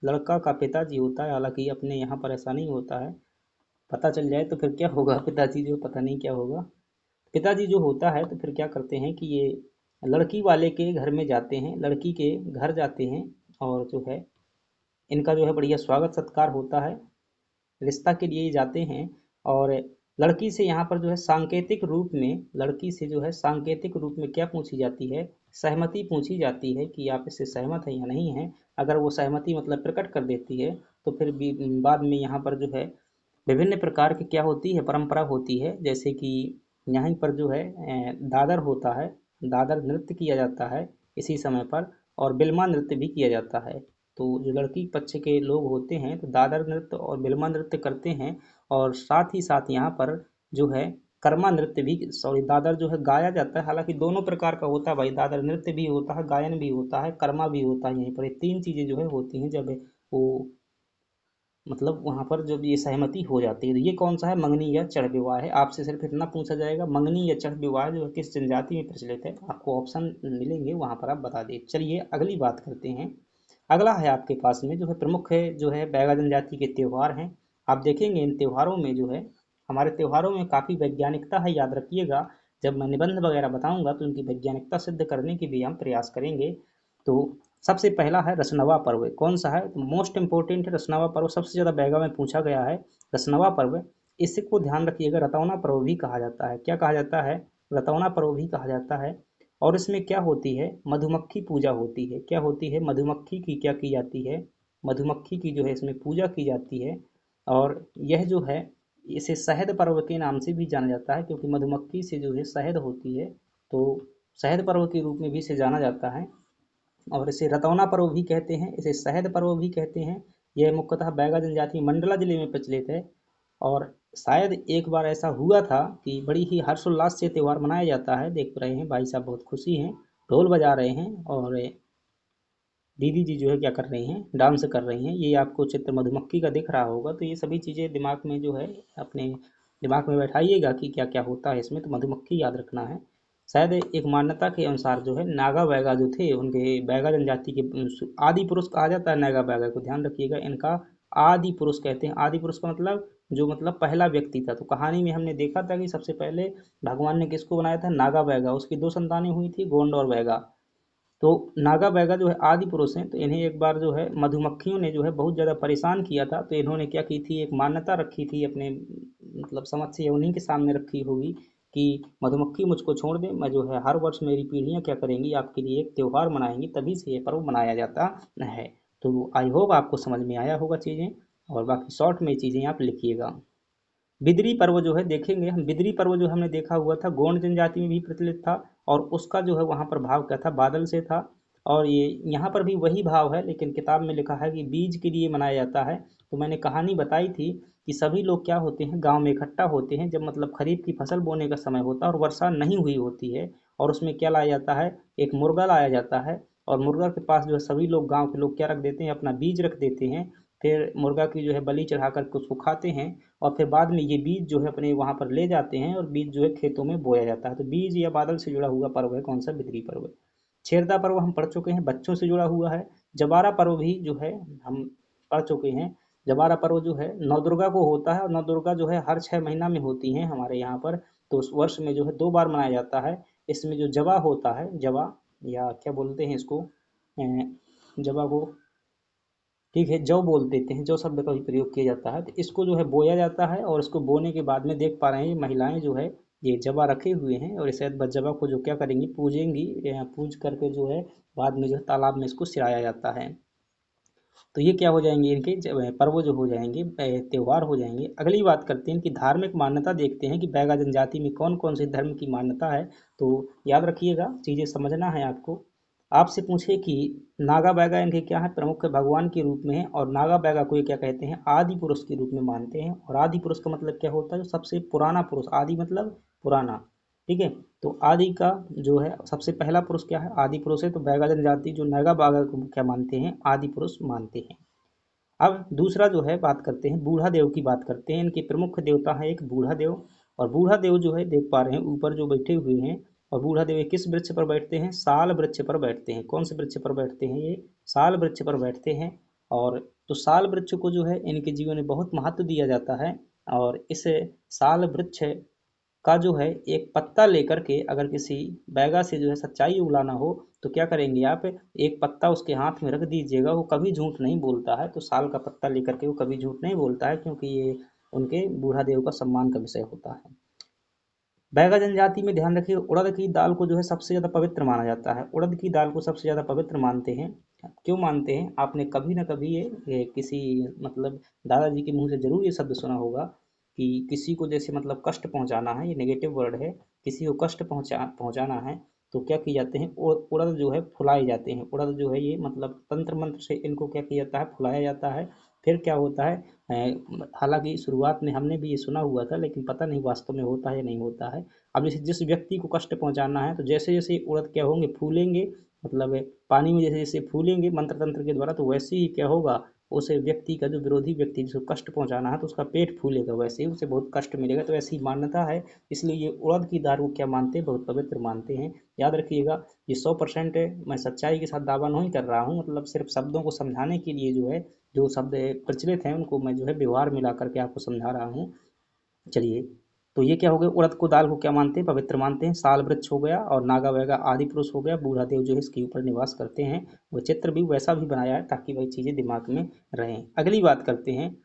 लड़का का पिताजी होता है, हालांकि अपने यहाँ पर ऐसा नहीं होता है, पता चल जाए तो फिर क्या होगा, पिताजी जो पता नहीं क्या होगा। पिताजी जो होता है तो फिर क्या करते हैं कि ये लड़की वाले के घर में जाते हैं, लड़की के घर जाते हैं और जो है इनका जो है बढ़िया स्वागत सत्कार होता है, रिश्ता के लिए जाते हैं। और लड़की से यहाँ पर जो है सांकेतिक रूप में, लड़की से जो है सांकेतिक रूप में क्या पूछी जाती है, सहमति पूछी जाती है कि आप इससे सहमत हैं या नहीं हैं। अगर वो सहमति मतलब प्रकट कर देती है तो फिर बाद में यहाँ पर जो है विभिन्न प्रकार की क्या होती है, परंपरा होती है। जैसे कि यहाँ पर जो है दादर होता है, दादर नृत्य किया जाता है इसी समय पर, और बिल्मा नृत्य भी किया जाता है। तो जो लड़की पक्ष के लोग होते हैं तो दादर नृत्य और बिल्मा नृत्य करते हैं। और साथ ही साथ यहाँ पर जो है कर्मा नृत्य भी, सॉरी दादर जो है गाया जाता है। हालांकि दोनों प्रकार का होता है भाई, दादर नृत्य भी होता है, गायन भी होता है, कर्मा भी होता है। यहीं पर ये तीन चीज़ें जो है होती हैं जब वो मतलब वहाँ पर जब ये सहमति हो जाती है। तो ये कौन सा है, मंगनी या चढ़ विवाह है। आपसे सिर्फ इतना पूछा जाएगा मंगनी या चढ़ विवाह जो है किस जनजाति में प्रचलित है, आपको ऑप्शन मिलेंगे वहाँ पर आप बता दें। चलिए अगली बात करते हैं। अगला है आपके पास में जो है प्रमुख है जो है बैगा जनजाति के त्यौहार हैं। आप देखेंगे इन त्योहारों में जो है, हमारे त्योहारों में काफ़ी वैज्ञानिकता है, याद रखिएगा। जब मैं निबंध वगैरह बताऊंगा तो उनकी वैज्ञानिकता सिद्ध करने की भी हम प्रयास करेंगे। तो सबसे पहला है रसनवा पर्व। कौन सा है, तो मोस्ट इंपॉर्टेंट है रसनवा पर्व, सबसे ज़्यादा बैगा में पूछा गया है रसनवा पर्व। इसी को ध्यान रखिएगा, रतौना पर्व भी कहा जाता है। क्या कहा जाता है, रतौना पर्व भी कहा जाता है। और इसमें क्या होती है, मधुमक्खी पूजा होती है। क्या होती है, मधुमक्खी की क्या की जाती है, मधुमक्खी की जो है इसमें पूजा की जाती है। और यह जो है इसे शहद पर्व के नाम से भी जाना जाता है, क्योंकि मधुमक्खी से जो है शहद होती है, तो शहद पर्व के रूप में भी इसे जाना जाता है। और इसे रतौना पर्व भी कहते हैं, इसे शहद पर्व भी कहते हैं। यह मुख्यतः बैगा जनजाति मंडला जिले में प्रचलित है। और शायद एक बार ऐसा हुआ था कि बड़ी ही हर्षोल्लास से त्यौहार मनाया जाता है। देख रहे हैं भाई साहब बहुत खुशी हैं, ढोल बजा रहे हैं और दीदी जी जो है क्या कर रही हैं, डांस कर रही हैं। ये आपको चित्र मधुमक्खी का दिख रहा होगा। तो ये सभी चीज़ें दिमाग में जो है अपने दिमाग में बैठाइएगा कि क्या क्या होता है इसमें, तो मधुमक्खी याद रखना है। शायद एक मान्यता के अनुसार जो है नागा बैगा जो थे, उनके बैगा जनजाति के आदि पुरुष कहा जाता है नागा बैगा को, ध्यान रखिएगा। इनका आदि पुरुष कहते हैं। आदि पुरुष का मतलब जो मतलब पहला व्यक्ति था। तो कहानी में हमने देखा था कि सबसे पहले भगवान ने किसको बनाया था, नागा बैगा। उसकी दो संतानें हुई थी, गोंड और बैगा। तो नागा बैगा जो है आदि पुरुष हैं। तो इन्हें एक बार जो है मधुमक्खियों ने जो है बहुत ज़्यादा परेशान किया था। तो इन्होंने क्या की थी, एक मान्यता रखी थी अपने मतलब समझ से, उन्हीं के सामने रखी होगी कि मधुमक्खी मुझको छोड़ दे, मैं जो है हर वर्ष मेरी पीढ़ियाँ क्या करेंगी, आपके लिए एक त्यौहार मनाएंगी, तभी से ये पर्व मनाया जाता है। तो आई होप आपको समझ में आया होगा चीज़ें, और बाकी शॉर्ट में चीज़ें आप लिखिएगा। बिदरी पर्व जो है देखेंगे हम, बिदरी पर्व जो हमने देखा हुआ था गोंड जनजाति में भी प्रचलित था। और उसका जो है वहाँ पर भाव क्या था, बादल से था। और ये यहाँ पर भी वही भाव है, लेकिन किताब में लिखा है कि बीज के लिए मनाया जाता है। तो मैंने कहानी बताई थी कि सभी लोग क्या होते हैं, गांव में इकट्ठा होते हैं जब मतलब खरीफ की फसल बोने का समय होता है और वर्षा नहीं हुई होती है। और उसमें क्या लाया जाता है, एक मुर्गा लाया जाता है। और मुर्गा के पास जो है सभी लोग, गांव के लोग क्या रख देते हैं, अपना बीज रख देते हैं। फिर मुर्गा की जो है बलि चढ़ा करके उसको खाते हैं। और फिर बाद में ये बीज जो है अपने वहाँ पर ले जाते हैं और बीज जो है खेतों में बोया जाता है। तो बीज या बादल से जुड़ा हुआ पर्व है कौन सा, बिदरी पर्व। छेरदा पर्व हम पढ़ चुके हैं, बच्चों से जुड़ा हुआ है। जबारा पर्व भी जो है हम पढ़ चुके हैं। जबारा पर्व जो है नवदुर्गा को होता है, और नवदुर्गा जो है हर 6 महीना में होती हैं हमारे यहाँ पर। तो उस वर्ष में जो है 2 बार मनाया जाता है। इसमें जो जबा होता है, जबा या क्या बोलते हैं इसको, जबा को ठीक है जौ बोल देते हैं, जौ शब्द का भी प्रयोग किया जाता है। तो इसको जो है बोया जाता है, और इसको बोने के बाद में देख पा रहे हैं ये महिलाएं जो है ये जबा रखे हुए हैं, और इस जबा को जो क्या करेंगी, पूजेंगी। पूज करके जो है बाद में जो है तालाब में इसको सिराया जाता है। तो ये क्या हो जाएंगे, इनके पर्व जो हो जाएंगे, त्योहार हो जाएंगे। अगली बात करते हैं कि धार्मिक मान्यता देखते हैं कि बैगा जनजाति में कौन कौन से धर्म की मान्यता है। तो याद रखिएगा, चीज़ें समझना है आपको। आपसे पूछे कि नागा बैगा इनके क्या है, प्रमुख भगवान के रूप में है, और नागा बैगा को ये क्या कहते हैं, आदि पुरुष के रूप में मानते हैं। और आदि पुरुष का मतलब क्या होता है, जो सबसे पुराना पुरुष, आदि मतलब पुराना, ठीक है। तो आदि का जो है सबसे पहला पुरुष क्या है, आदि पुरुष है। तो बैगा जनजाति जो नागा बैगा को क्या मानते हैं, आदि पुरुष मानते हैं। अब दूसरा जो है बात करते हैं, बूढ़ा देव की बात करते हैं। इनके प्रमुख देवता है एक बूढ़ा देव। और बूढ़ा देव जो है देख पा रहे हैं ऊपर जो बैठे हुए हैं। और बूढ़ा देव ये किस वृक्ष पर बैठते हैं, साल वृक्ष पर बैठते हैं। कौन से वृक्ष पर बैठते हैं, ये साल वृक्ष पर बैठते हैं। और तो साल वृक्ष को जो है इनके जीवन में बहुत महत्व दिया जाता है। और इस साल वृक्ष का जो है एक पत्ता लेकर के अगर किसी बैगा से जो है सच्चाई उगलाना हो, तो क्या करेंगे आप, एक पत्ता उसके हाथ में रख दीजिएगा, वो कभी झूठ नहीं बोलता है। तो साल का पत्ता लेकर के वो कभी झूठ नहीं बोलता है, क्योंकि ये उनके बूढ़ा देव का सम्मान का विषय होता है। बैगा जनजाति में ध्यान रखिए, उड़द की दाल को जो है सबसे ज़्यादा पवित्र माना जाता है। उड़द की दाल को सबसे ज़्यादा पवित्र मानते हैं। क्यों मानते हैं, आपने कभी ना कभी ये किसी मतलब दादाजी के मुंह से जरूर ये शब्द सुना होगा कि किसी को जैसे मतलब कष्ट पहुंचाना है, ये नेगेटिव वर्ड है, किसी को कष्ट पहुंचाना है, तो क्या किए जाते हैं, उड़द जो है फुलाए जाते हैं। उड़द जो है ये मतलब तंत्र मंत्र से इनको क्या किया जाता है, फुलाया जाता है। फिर क्या होता है, हालांकि शुरुआत में हमने भी ये सुना हुआ था, लेकिन पता नहीं वास्तव में होता है या नहीं होता है। अब जैसे जिस व्यक्ति को कष्ट पहुंचाना है, तो जैसे जैसे उड़द क्या होंगे, फूलेंगे, मतलब पानी में जैसे जैसे फूलेंगे मंत्र तंत्र के द्वारा, तो वैसे ही क्या होगा, उस व्यक्ति का जो विरोधी व्यक्ति जिसको कष्ट पहुंचाना है, तो उसका पेट फूलेगा, वैसे ही उसे बहुत कष्ट मिलेगा। तो ऐसी मान्यता है, इसलिए ये उड़द की दाल को क्या मानते हैं, बहुत पवित्र मानते हैं। याद रखिएगा, ये 100% मैं सच्चाई के साथ दावा नहीं कर रहा हूँ, मतलब सिर्फ शब्दों को समझाने के लिए जो है, जो शब्द प्रचलित हैं उनको मैं जो है व्यवहार मिला करके आपको समझा रहा हूँ। चलिए, तो ये क्या हो गया, उड़द को दाल को क्या मानते हैं, पवित्र मानते हैं। साल वृक्ष हो गया, और नागा वैगा आदि पुरुष हो गया। बूढ़ा देव जो है इसके ऊपर निवास करते हैं। वो चित्र भी वैसा भी बनाया है ताकि वही चीज़ें दिमाग में रहें। अगली बात करते हैं,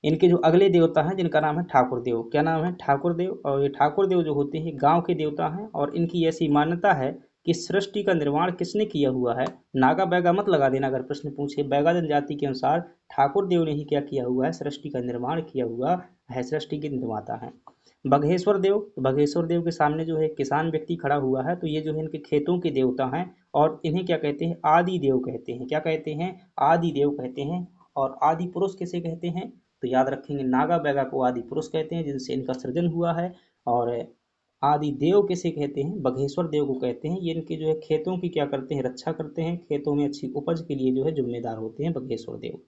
इनके जो अगले देवता हैं जिनका नाम है ठाकुर देव। क्या नाम है, ठाकुर देव। और ये ठाकुर देव जो होते हैं गांव के देवता हैं, और इनकी ऐसी मान्यता है कि सृष्टि का निर्माण किसने किया हुआ है। नागा बैगा मत लगा देना अगर प्रश्न पूछे, बैगा जनजाति के अनुसार ठाकुर देव ने ही क्या किया हुआ है, सृष्टि का निर्माण किया हुआ है, सृष्टि के निर्माता है। बघेश्वर देव, तो बघेश्वर देव के सामने जो है किसान व्यक्ति खड़ा हुआ है, तो ये जो है इनके खेतों के देवता हैं। और इन्हें क्या कहते हैं, आदि देव कहते हैं। क्या कहते हैं, आदि देव कहते हैं। और आदि पुरुष किसे कहते हैं, तो याद रखेंगे नागा बैगा को आदि पुरुष कहते हैं, जिनसे इनका सृजन हुआ है। और आदि देव किसे कहते हैं, बघेश्वर देव को कहते हैं। ये इनके जो है खेतों की क्या करते हैं, रक्षा करते हैं, खेतों में अच्छी उपज के लिए जो है जिम्मेदार होते हैं बघेश्वर देव।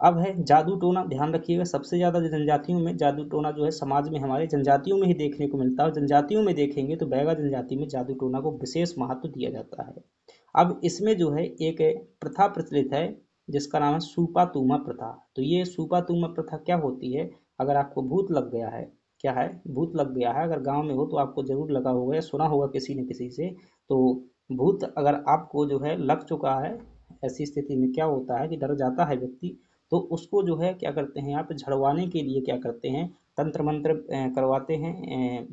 अब है जादू टोना, ध्यान रखिएगा, सबसे ज़्यादा जो जनजातियों में जादू टोना जो है समाज में हमारे जनजातियों में ही देखने को मिलता है। जनजातियों में देखेंगे तो बैगा जनजाति में जादू टोना को विशेष महत्व दिया जाता है। अब इसमें जो है एक प्रथा प्रचलित है जिसका नाम है सूपा तूमा प्रथा। तो ये सूपा तूमा प्रथा क्या होती है, अगर आपको भूत लग गया है, क्या है, भूत लग गया है, अगर गांव में हो तो आपको जरूर लगा होगा या सुना होगा किसी न किसी से। तो भूत अगर आपको जो है लग चुका है, ऐसी स्थिति में क्या होता है कि डर जाता है व्यक्ति, तो उसको जो है क्या करते हैं, आप झड़वाने के लिए क्या करते हैं, तंत्र मंत्र करवाते हैं,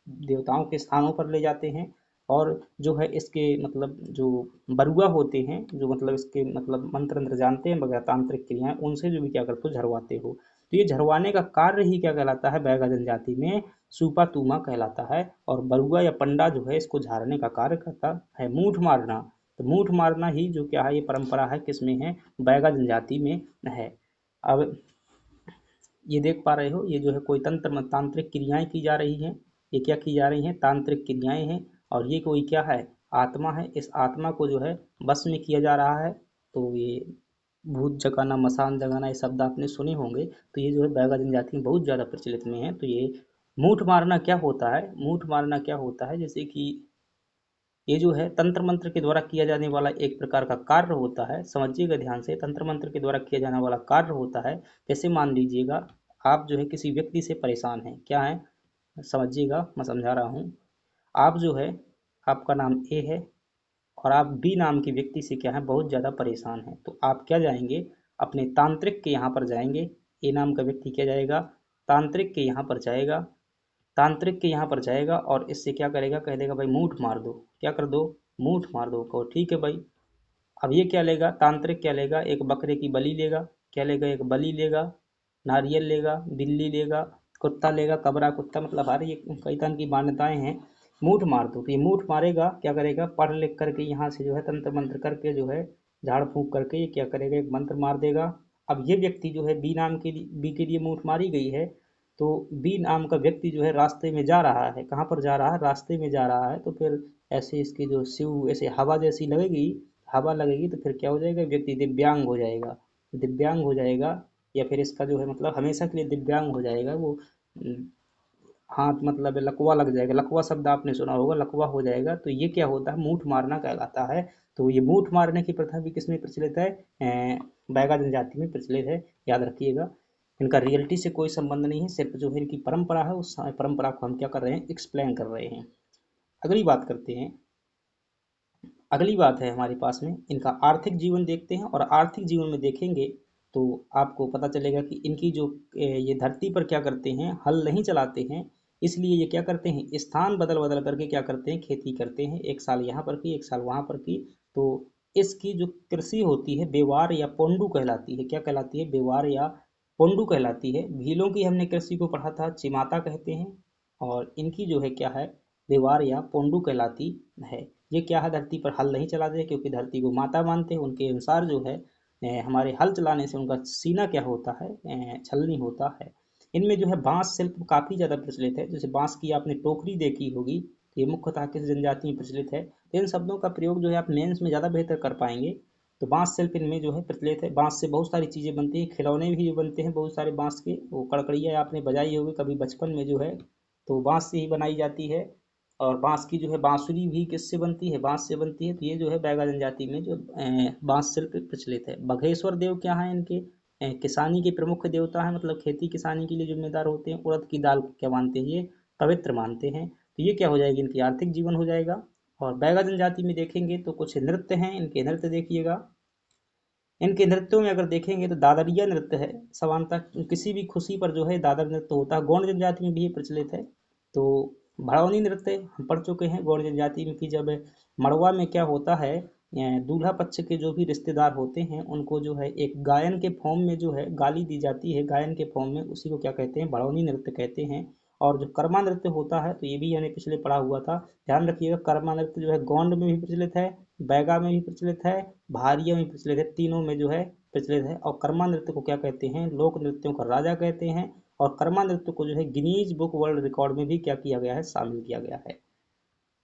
देवताओं के स्थानों पर ले जाते हैं। और जो है इसके मतलब जो बरुआ होते हैं, जो मतलब इसके मतलब मंत्र तंत्र जानते हैं वगैरह तांत्रिक क्रियाएं, उनसे जो भी क्या करते हो, झड़वाते हो। तो ये झड़वाने का कार्य ही क्या कहलाता है, बैगा जनजाति में सूपा तूमा कहलाता है। और बरुआ या पंडा जो है इसको झाड़ने का कार्य करता है। मूठ मारना, तो मूठ मारना ही जो क्या है, ये परंपरा है, किसमें है, बैगा जनजाति में है। अब ये देख पा रहे हो, ये जो है कोई तंत्र तांत्रिक क्रियाएं की जा रही हैं। ये क्या की जा रही हैं, तांत्रिक क्रियाएं हैं। और ये कोई क्या है, आत्मा है। इस आत्मा को जो है बस में किया जा रहा है। तो ये भूत जगाना, मसान जगाना, ये शब्द आपने सुने होंगे। तो ये जो है बैगा जनजाति में बहुत ज़्यादा प्रचलित में है। तो ये मूठ मारना क्या होता है, मूठ मारना क्या होता है, जैसे कि ये जो है तंत्र मंत्र के द्वारा किया जाने वाला एक प्रकार का कार्य होता है। समझिएगा ध्यान से, तंत्र मंत्र के द्वारा किया जाने वाला कार्य होता है। जैसे मान लीजिएगा आप जो है किसी व्यक्ति से परेशान हैं, क्या है, समझिएगा मैं समझा रहा हूँ। आप जो है, आपका नाम ए है, और आप बी नाम के व्यक्ति से क्या है, बहुत ज़्यादा परेशान हैं। तो आप क्या जाएंगे, अपने तांत्रिक के यहाँ पर जाएंगे। ए नाम का व्यक्ति क्या जाएगा, तांत्रिक के यहाँ पर जाएगा। तांत्रिक के यहाँ पर जाएगा और इससे क्या करेगा, कह देगा भाई मूठ मार दो, क्या कर दो, मूठ मार दो। कहो ठीक है भाई। अब ये क्या लेगा, तांत्रिक क्या लेगा, एक बकरे की बलि लेगा। क्या लेगा, एक बलि लेगा, नारियल लेगा, बिल्ली लेगा, कुत्ता लेगा, कबरा कुत्ता, मतलब हर ये कई तरह की मान्यताएं हैं। मूठ मार दो। तो ये मूठ मारेगा, क्या करेगा, पढ़ लिख करके यहाँ से जो है तंत्र मंत्र करके जो है झाड़ फूंक करके ये क्या करेगा, एक मंत्र मार देगा। अब ये व्यक्ति जो है बी नाम के लिए, बी के लिए मूठ मारी गई है, तो बी नाम का व्यक्ति जो है रास्ते में जा रहा है, कहाँ पर जा रहा है, रास्ते में जा रहा है। तो फिर ऐसे इसकी जो शिव ऐसे हवा जैसी लगेगी, हवा लगेगी तो फिर क्या हो जाएगा, व्यक्ति दिव्यांग हो जाएगा, दिव्यांग हो जाएगा, या फिर इसका जो है मतलब हमेशा के लिए दिव्यांग हो जाएगा वो। हाथ मतलब लकवा लग जाएगा, लकवा शब्द आपने सुना होगा, लकवा हो जाएगा। तो ये क्या होता है, मूठ मारना कहलाता है। तो ये मूठ मारने की प्रथा भी किसमें प्रचलित है, बैगा जनजाति में प्रचलित है, याद रखिएगा। इनका रियलिटी से कोई संबंध नहीं है, सिर्फ जो है इनकी परंपरा है, उस परंपरा को हम क्या कर रहे हैं, एक्सप्लेन कर रहे हैं। अगली बात करते हैं। अगली बात है हमारे पास में इनका आर्थिक जीवन देखते हैं, और आर्थिक जीवन में देखेंगे तो आपको पता चलेगा कि इनकी जो ये धरती पर क्या करते हैं, हल नहीं चलाते हैं, इसलिए ये क्या करते हैं, स्थान बदल बदल करके क्या करते हैं, खेती करते हैं, एक साल यहाँ पर की, एक साल वहाँ पर की। तो इसकी जो कृषि होती है बेवार या पोंडू कहलाती है, क्या कहलाती है, बेवार या पोंडू कहलाती है। भीलों की हमने कृषि को पढ़ा था, चिमाता कहते हैं, और इनकी जो है क्या है, बेवार या पोंडू कहलाती है। ये क्या है, धरती पर हल नहीं चलाते क्योंकि धरती को माता मानते हैं। उनके अनुसार जो है हमारे हल चलाने से उनका सीना क्या होता है, छलनी होता है। इनमें जो है बांस शिल्प काफ़ी ज़्यादा प्रचलित है, जैसे बांस की आपने टोकरी देखी होगी, तो ये मुख्यतः किस जनजाति में प्रचलित है। तो इन शब्दों का प्रयोग जो है आप मेंस में ज़्यादा बेहतर कर पाएंगे। तो बांस शिल्प इनमें जो है प्रचलित है, बांस से बहुत सारी चीज़ें बनती हैं, खिलौने भी बनते हैं बहुत सारे बांस के। वो कड़कड़िया आपने बजाई होगी कभी बचपन में जो है, तो बांस से ही बनाई जाती है। और बांस की जो है बांसुरी भी किससे बनती है, बांस से बनती है। तो ये जो है बैगा जनजाति में जो बांस शिल्प प्रचलित है। बघेश्वर देव क्या है इनके, किसानी के प्रमुख देवता है, मतलब खेती किसानी के लिए जिम्मेदार होते हैं। उड़द की दाल को क्या मानते हैं, ये पवित्र मानते हैं। तो ये क्या हो जाएगी, इनकी आर्थिक जीवन हो जाएगा। और बैगा जनजाति में देखेंगे तो कुछ नृत्य हैं, इनके नृत्य देखिएगा। इनके नृत्यों में अगर देखेंगे तो दादरिया नृत्य है, सामान्यतः किसी भी खुशी पर जो है दादर नृत्य होता है, गौड़ जनजाति में भी ये प्रचलित है। तो भड़ौनी नृत्य हम पढ़ चुके हैं गौड़ जनजाति में कि जब मड़वा में क्या होता है, दूल्हा पक्ष के जो भी रिश्तेदार होते हैं उनको जो है एक गायन के फॉर्म में जो है गाली दी जाती है, गायन के फॉर्म में, उसी को क्या कहते हैं, भड़ौनी नृत्य कहते हैं। और जो कर्मा नृत्य होता है, तो ये भी हमने पिछले पढ़ा हुआ था, ध्यान रखिएगा। कर्मा नृत्य जो है गोंड में भी प्रचलित है, बैगा में भी प्रचलित है, भारिया में प्रचलित है, तीनों में जो है प्रचलित है। और कर्मा नृत्य को क्या कहते हैं, लोक नृत्यों का राजा कहते हैं। और कर्मा नृत्य को जो है गिनीज बुक वर्ल्ड रिकॉर्ड में भी क्या किया गया है, शामिल किया गया है।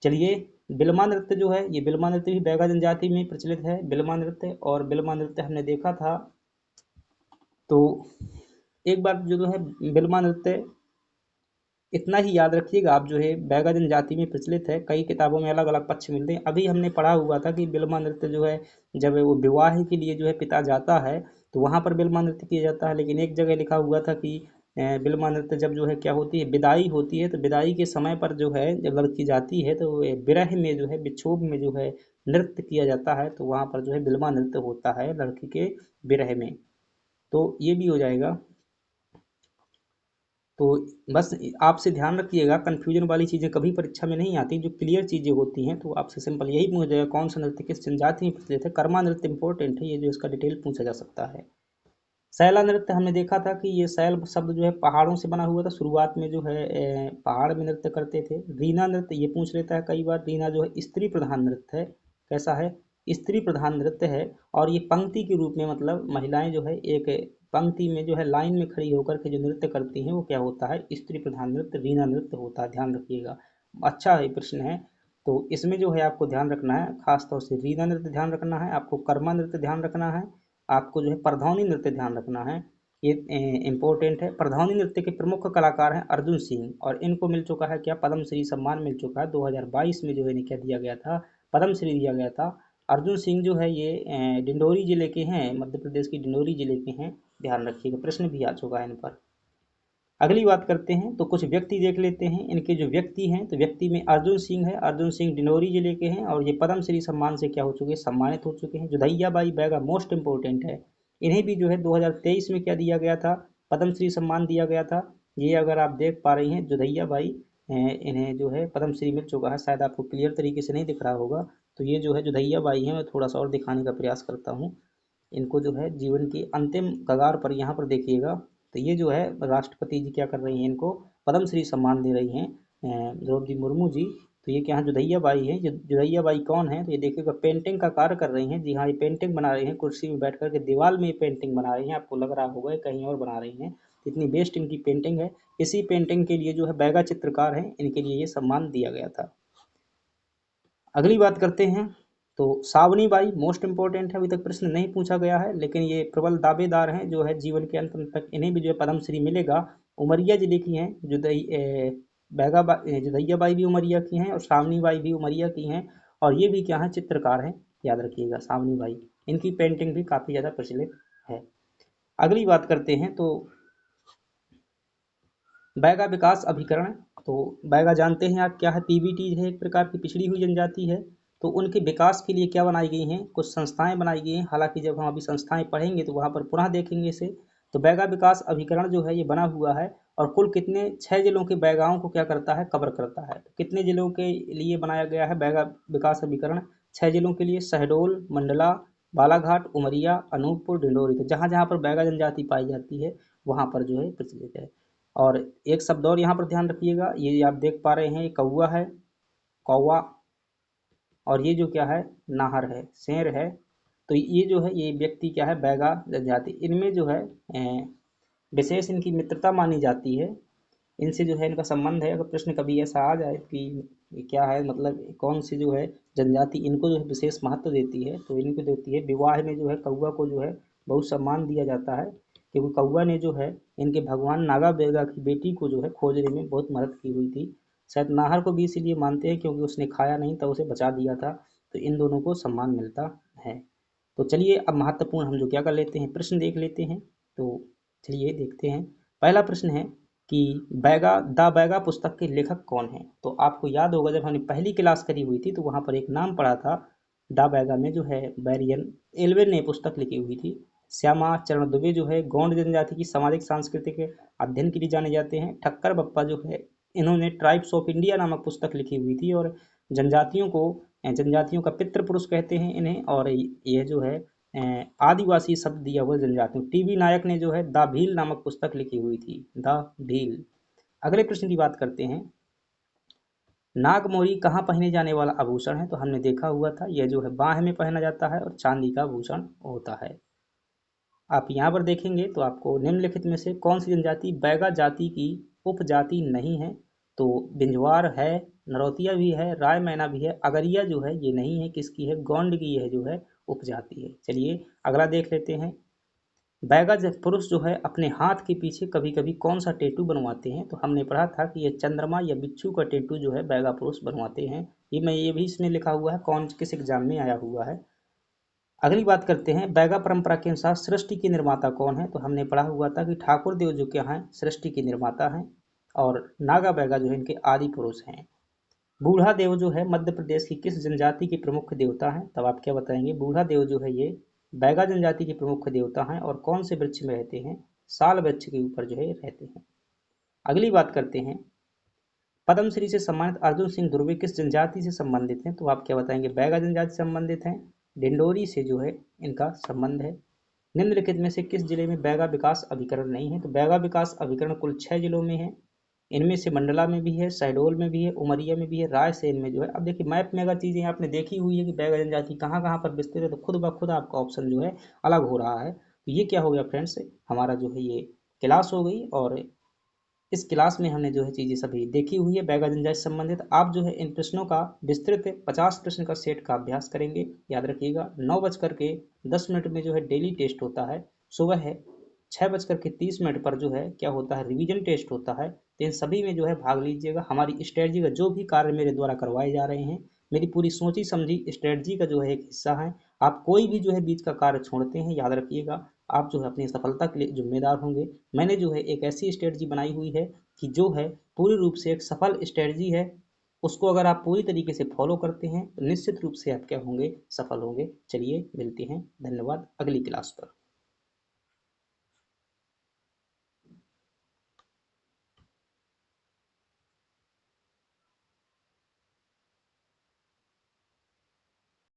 चलिए, बिल्मा नृत्य जो है, ये बिल्मा नृत्य भी बैगा जनजाति में प्रचलित है, बिल्मा नृत्य। और बिल्मा नृत्य हमने देखा था। तो एक बार जो है बिल्मा नृत्य, इतना ही याद रखिएगा आप, जो है बैगा जनजाति में प्रचलित है, कई किताबों में अलग अलग पक्ष मिलते हैं। अभी हमने पढ़ा हुआ था कि बिल्मा नृत्य जो है जब वो विवाह के लिए जो है पिता जाता है तो वहाँ पर बिल्मा नृत्य किया जाता है। लेकिन एक जगह लिखा हुआ था कि बिल्मा नृत्य जब जो है क्या होती है, विदाई होती है, तो विदाई के समय पर जो है जब लड़की जाती है तो विरह में जो है, विक्षोभ में जो है नृत्य किया जाता है, तो वहाँ पर जो है बिल्मा नृत्य होता है लड़की के विरह में। तो ये भी हो जाएगा। तो बस आपसे ध्यान रखिएगा, कन्फ्यूजन वाली चीज़ें कभी परीक्षा में नहीं आती, जो क्लियर चीज़ें होती हैं तो आपसे सिंपल यही पूछा जाएगा, कौन सा नृत्य किस जनजाति में प्रचलित है। कर्मा नृत्य इंपॉर्टेंट है, ये जो इसका डिटेल पूछा जा सकता है। शैला नृत्य हमने देखा था कि ये शैल शब्द जो है पहाड़ों से बना हुआ था, शुरुआत में जो है पहाड़ में नृत्य करते थे। रीना नृत्य ये पूछ लेता है कई बार, रीना जो है स्त्री प्रधान नृत्य है। कैसा है, स्त्री प्रधान नृत्य है। और ये पंक्ति के रूप में, मतलब महिलाएं जो है एक पंक्ति में जो है लाइन में खड़ी होकर के जो नृत्य करती हैं वो क्या होता है, स्त्री प्रधान नृत्य, रीना नृत्य होता है, ध्यान रखिएगा। अच्छा है प्रश्न है। तो इसमें जो है आपको ध्यान रखना है, खास तौर से रीना नृत्य ध्यान रखना है, आपको कर्मा नृत्य ध्यान रखना है, आपको जो है प्रधानी नृत्य ध्यान रखना है। ये इम्पोर्टेंट है। प्रधानी नृत्य के प्रमुख कलाकार हैं अर्जुन सिंह, और इनको मिल चुका है क्या, पद्म श्री सम्मान मिल चुका है 2022 में, जो है इन्हें क्या दिया गया था, पद्म श्री दिया गया था। अर्जुन सिंह जो है ये डिंडोरी जिले के हैं, मध्य प्रदेश की डिंडोरी जिले के हैं, ध्यान रखिएगा, प्रश्न भी आ चुका है इन पर। अगली बात करते हैं तो कुछ व्यक्ति देख लेते हैं, इनके जो व्यक्ति हैं, तो व्यक्ति में अर्जुन सिंह है, अर्जुन सिंह डिंडोरी जिले के हैं, और ये पद्म श्री सम्मान से क्या हो चुके हैं, सम्मानित हो चुके हैं। जुदैया बाई बैगा मोस्ट इंपॉर्टेंट है, इन्हें भी जो है 2023 में क्या दिया गया था, पद्म श्री सम्मान दिया गया था। ये अगर आप देख पा रही हैं जुदैया बाई, इन्हें जो है पद्म श्री मिल चुका है, शायद आपको क्लियर तरीके से नहीं दिख रहा होगा। तो ये जो है जुदैया बाई है, मैं थोड़ा सा और दिखाने का प्रयास करता हूँ इनको, जो है जीवन की अंतिम कगार पर, यहाँ पर देखिएगा। तो ये जो है राष्ट्रपति जी क्या कर रही हैं, इनको पद्म श्री सम्मान दे रही हैं, द्रौपदी मुर्मू जी। तो ये क्या है, जुदैया बाई है। जुदैया बाई कौन है, तो ये देखिएगा पेंटिंग का कार्य कर रही हैं। जी हाँ, ये पेंटिंग बना रही हैं, कुर्सी में बैठ करके दीवार में ये पेंटिंग बना रही हैं। आपको लग रहा होगा कहीं और बना रही हैं, इतनी बेस्ट इनकी पेंटिंग है। इसी पेंटिंग के लिए जो है बैगा चित्रकार हैं, इनके लिए ये सम्मान दिया गया था। अगली बात करते हैं, तो सावनी बाई मोस्ट इंपॉर्टेंट है, अभी तक प्रश्न नहीं पूछा गया है, लेकिन ये प्रबल दावेदार हैं जो है जीवन के अंत तक इन्हें भी जो है पद्मश्री मिलेगा। उमरिया जिले की हैं, जुदैया बाई भी उमरिया की हैं और सावनी बाई भी उमरिया की हैं, और ये भी क्या है, चित्रकार हैं, याद रखिएगा सावनी बाई। इनकी पेंटिंग भी काफ़ी ज़्यादा प्रचलित है। अगली बात करते हैं, तो बैगा विकास अभिकरण। तो बैगा जानते हैं आप क्या है, पीबीटी है, एक प्रकार की पिछड़ी हुई जनजाति है। तो उनके विकास के लिए क्या बनाई गई हैं, कुछ संस्थाएं बनाई गई हैं। हालांकि जब हम अभी संस्थाएं पढ़ेंगे तो वहाँ पर पुनः देखेंगे इसे। तो बैगा विकास अभिकरण जो है ये बना हुआ है, और कुल कितने 6 जिलों के बैगाओं को क्या करता है, कवर करता है। तो कितने जिलों के लिए बनाया गया है बैगा विकास अभिकरण, 6 जिलों के लिए, शहडोल, मंडला, बालाघाट, उमरिया, अनूपपुर, डिंडोरी। तो जहाँ जहाँ पर बैगा जनजाति पाई जाती है वहाँ पर जो है प्रचलित है। और एक शब्द और यहाँ पर ध्यान रखिएगा, ये आप देख पा रहे हैं, ये कौवा है, कौवा, और ये जो क्या है, नाहर है, शेर है। तो ये जो है, ये व्यक्ति क्या है, बैगा जनजाति, इनमें जो है विशेष इनकी मित्रता मानी जाती है। इनसे जो है इनका संबंध है। अगर प्रश्न कभी ऐसा आ जाए कि ये क्या है, मतलब कौन सी जो है जनजाति इनको जो है विशेष महत्व देती है, तो इनको देती है विवाह में जो है कौवा को जो है बहुत सम्मान दिया जाता है, क्योंकि कौवा ने जो है इनके भगवान नागा बेगा की बेटी को जो है खोजने में बहुत मदद की हुई थी। शायद नाहर को भी इसीलिए मानते हैं क्योंकि उसने खाया नहीं था, उसे बचा दिया था। तो इन दोनों को सम्मान मिलता है। तो चलिए अब महत्वपूर्ण हम जो क्या कर लेते हैं, प्रश्न देख लेते हैं। तो चलिए देखते हैं। पहला प्रश्न है कि बैगा द बैगा पुस्तक के लेखक कौन हैं। तो आपको याद होगा जब हमने पहली क्लास करी हुई थी तो वहाँ पर एक नाम पढ़ा था, द बैगा में जो है बैरियन एल्वेन ने पुस्तक लिखी हुई थी। श्यामा चरण दुबे जो है गौंड जनजाति की सामाजिक सांस्कृतिक अध्ययन के लिए जाने जाते हैं। ठक्कर बप्पा जो है इन्होंने ट्राइब्स ऑफ इंडिया नामक पुस्तक लिखी हुई थी, और जनजातियों का पितृ पुरुष कहते हैं इन्हें। और यह जो है आदिवासी शब्द दिया हुआ जनजातियों। टीबी नायक ने जो है द भील नामक पुस्तक लिखी हुई थी, द भील। अगले प्रश्न की बात करते हैं, नागमोरी कहाँ पहने जाने वाला आभूषण है। तो हमने देखा हुआ था, यह जो है बाह में पहना जाता है और चांदी का आभूषण होता है। आप यहाँ पर देखेंगे तो आपको निम्नलिखित में से कौन सी जनजाति बैगा जाति की उपजाति नहीं है। तो बिंजवार है, नरौतिया भी है, राय मैना भी है, अगरिया जो है ये नहीं है, किसकी है, गोंड की है जो है उपजाति है। चलिए अगला देख लेते हैं। बैगा पुरुष जो है अपने हाथ के पीछे कभी कभी कौन सा टेटू बनवाते हैं। तो हमने पढ़ा था कि ये चंद्रमा या बिच्छू का टेटू जो है बैगा पुरुष बनवाते हैं। ये भी इसमें लिखा हुआ है, कौन किस एग्जाम में आया हुआ है। अगली बात करते हैं, बैगा परंपरा के अनुसार सृष्टि के निर्माता कौन है। तो हमने पढ़ा हुआ था कि ठाकुर देव जो क्या हैं, सृष्टि के निर्माता हैं, और नागा बैगा जो है इनके आदि पुरुष हैं। बूढ़ा देव जो है मध्य प्रदेश की किस जनजाति के प्रमुख देवता हैं। तब आप क्या बताएंगे, बूढ़ा देव जो है ये बैगा जनजाति के प्रमुख देवता हैं, और कौन से वृक्ष में रहते हैं, साल वृक्ष के ऊपर जो है रहते हैं। अगली बात करते हैं, पद्मश्री से सम्मानित अर्जुन सिंह धुर्वे किस जनजाति से संबंधित हैं। तो आप क्या बताएंगे, बैगा जनजाति से संबंधित हैं, डिंडोरी से जो है इनका संबंध है। निम्नलिखित में से किस जिले में बैगा विकास अभिकरण नहीं है। तो बैगा विकास अभिकरण कुल 6 जिलों में है। इनमें से मंडला में भी है, शहडोल में भी है, उमरिया में भी है, रायसेन में जो है। अब देखिए मैप में अगर चीज़ें आपने देखी हुई है कि बैगा जनजाति कहाँ कहाँ पर विस्तृत है, तो खुद ब खुद आपका ऑप्शन जो है अलग हो रहा है। तो ये क्या हो गया फ्रेंड्स, हमारा जो है ये क्लास हो गई, और इस क्लास में हमने जो है चीज़ें सभी देखी हुई है बैगा जनजाति से संबंधित। आप जो है इन प्रश्नों का विस्तृत 50 प्रश्न का सेट का अभ्यास करेंगे। याद रखिएगा 9:10 में जो है डेली टेस्ट होता है, सुबह है 6:30 पर जो है क्या होता है, रिवीजन टेस्ट होता है। तो इन सभी में जो है भाग लीजिएगा। हमारी स्ट्रेटजी का जो भी कार्य मेरे द्वारा करवाए जा रहे हैं, मेरी पूरी सोची समझी स्ट्रेटजी का जो है एक हिस्सा है। आप कोई भी जो है बीच का कार्य छोड़ते हैं, याद रखिएगा आप जो है अपनी सफलता के लिए जिम्मेदार होंगे। मैंने जो है एक ऐसी स्ट्रेटजी बनाई हुई है कि जो है पूरी रूप से एक सफल स्ट्रेटजी है। उसको अगर आप पूरी तरीके से फॉलो करते हैं तो निश्चित रूप से आप क्या होंगे, सफल होंगे। चलिए मिलते हैं, धन्यवाद अगली क्लास पर।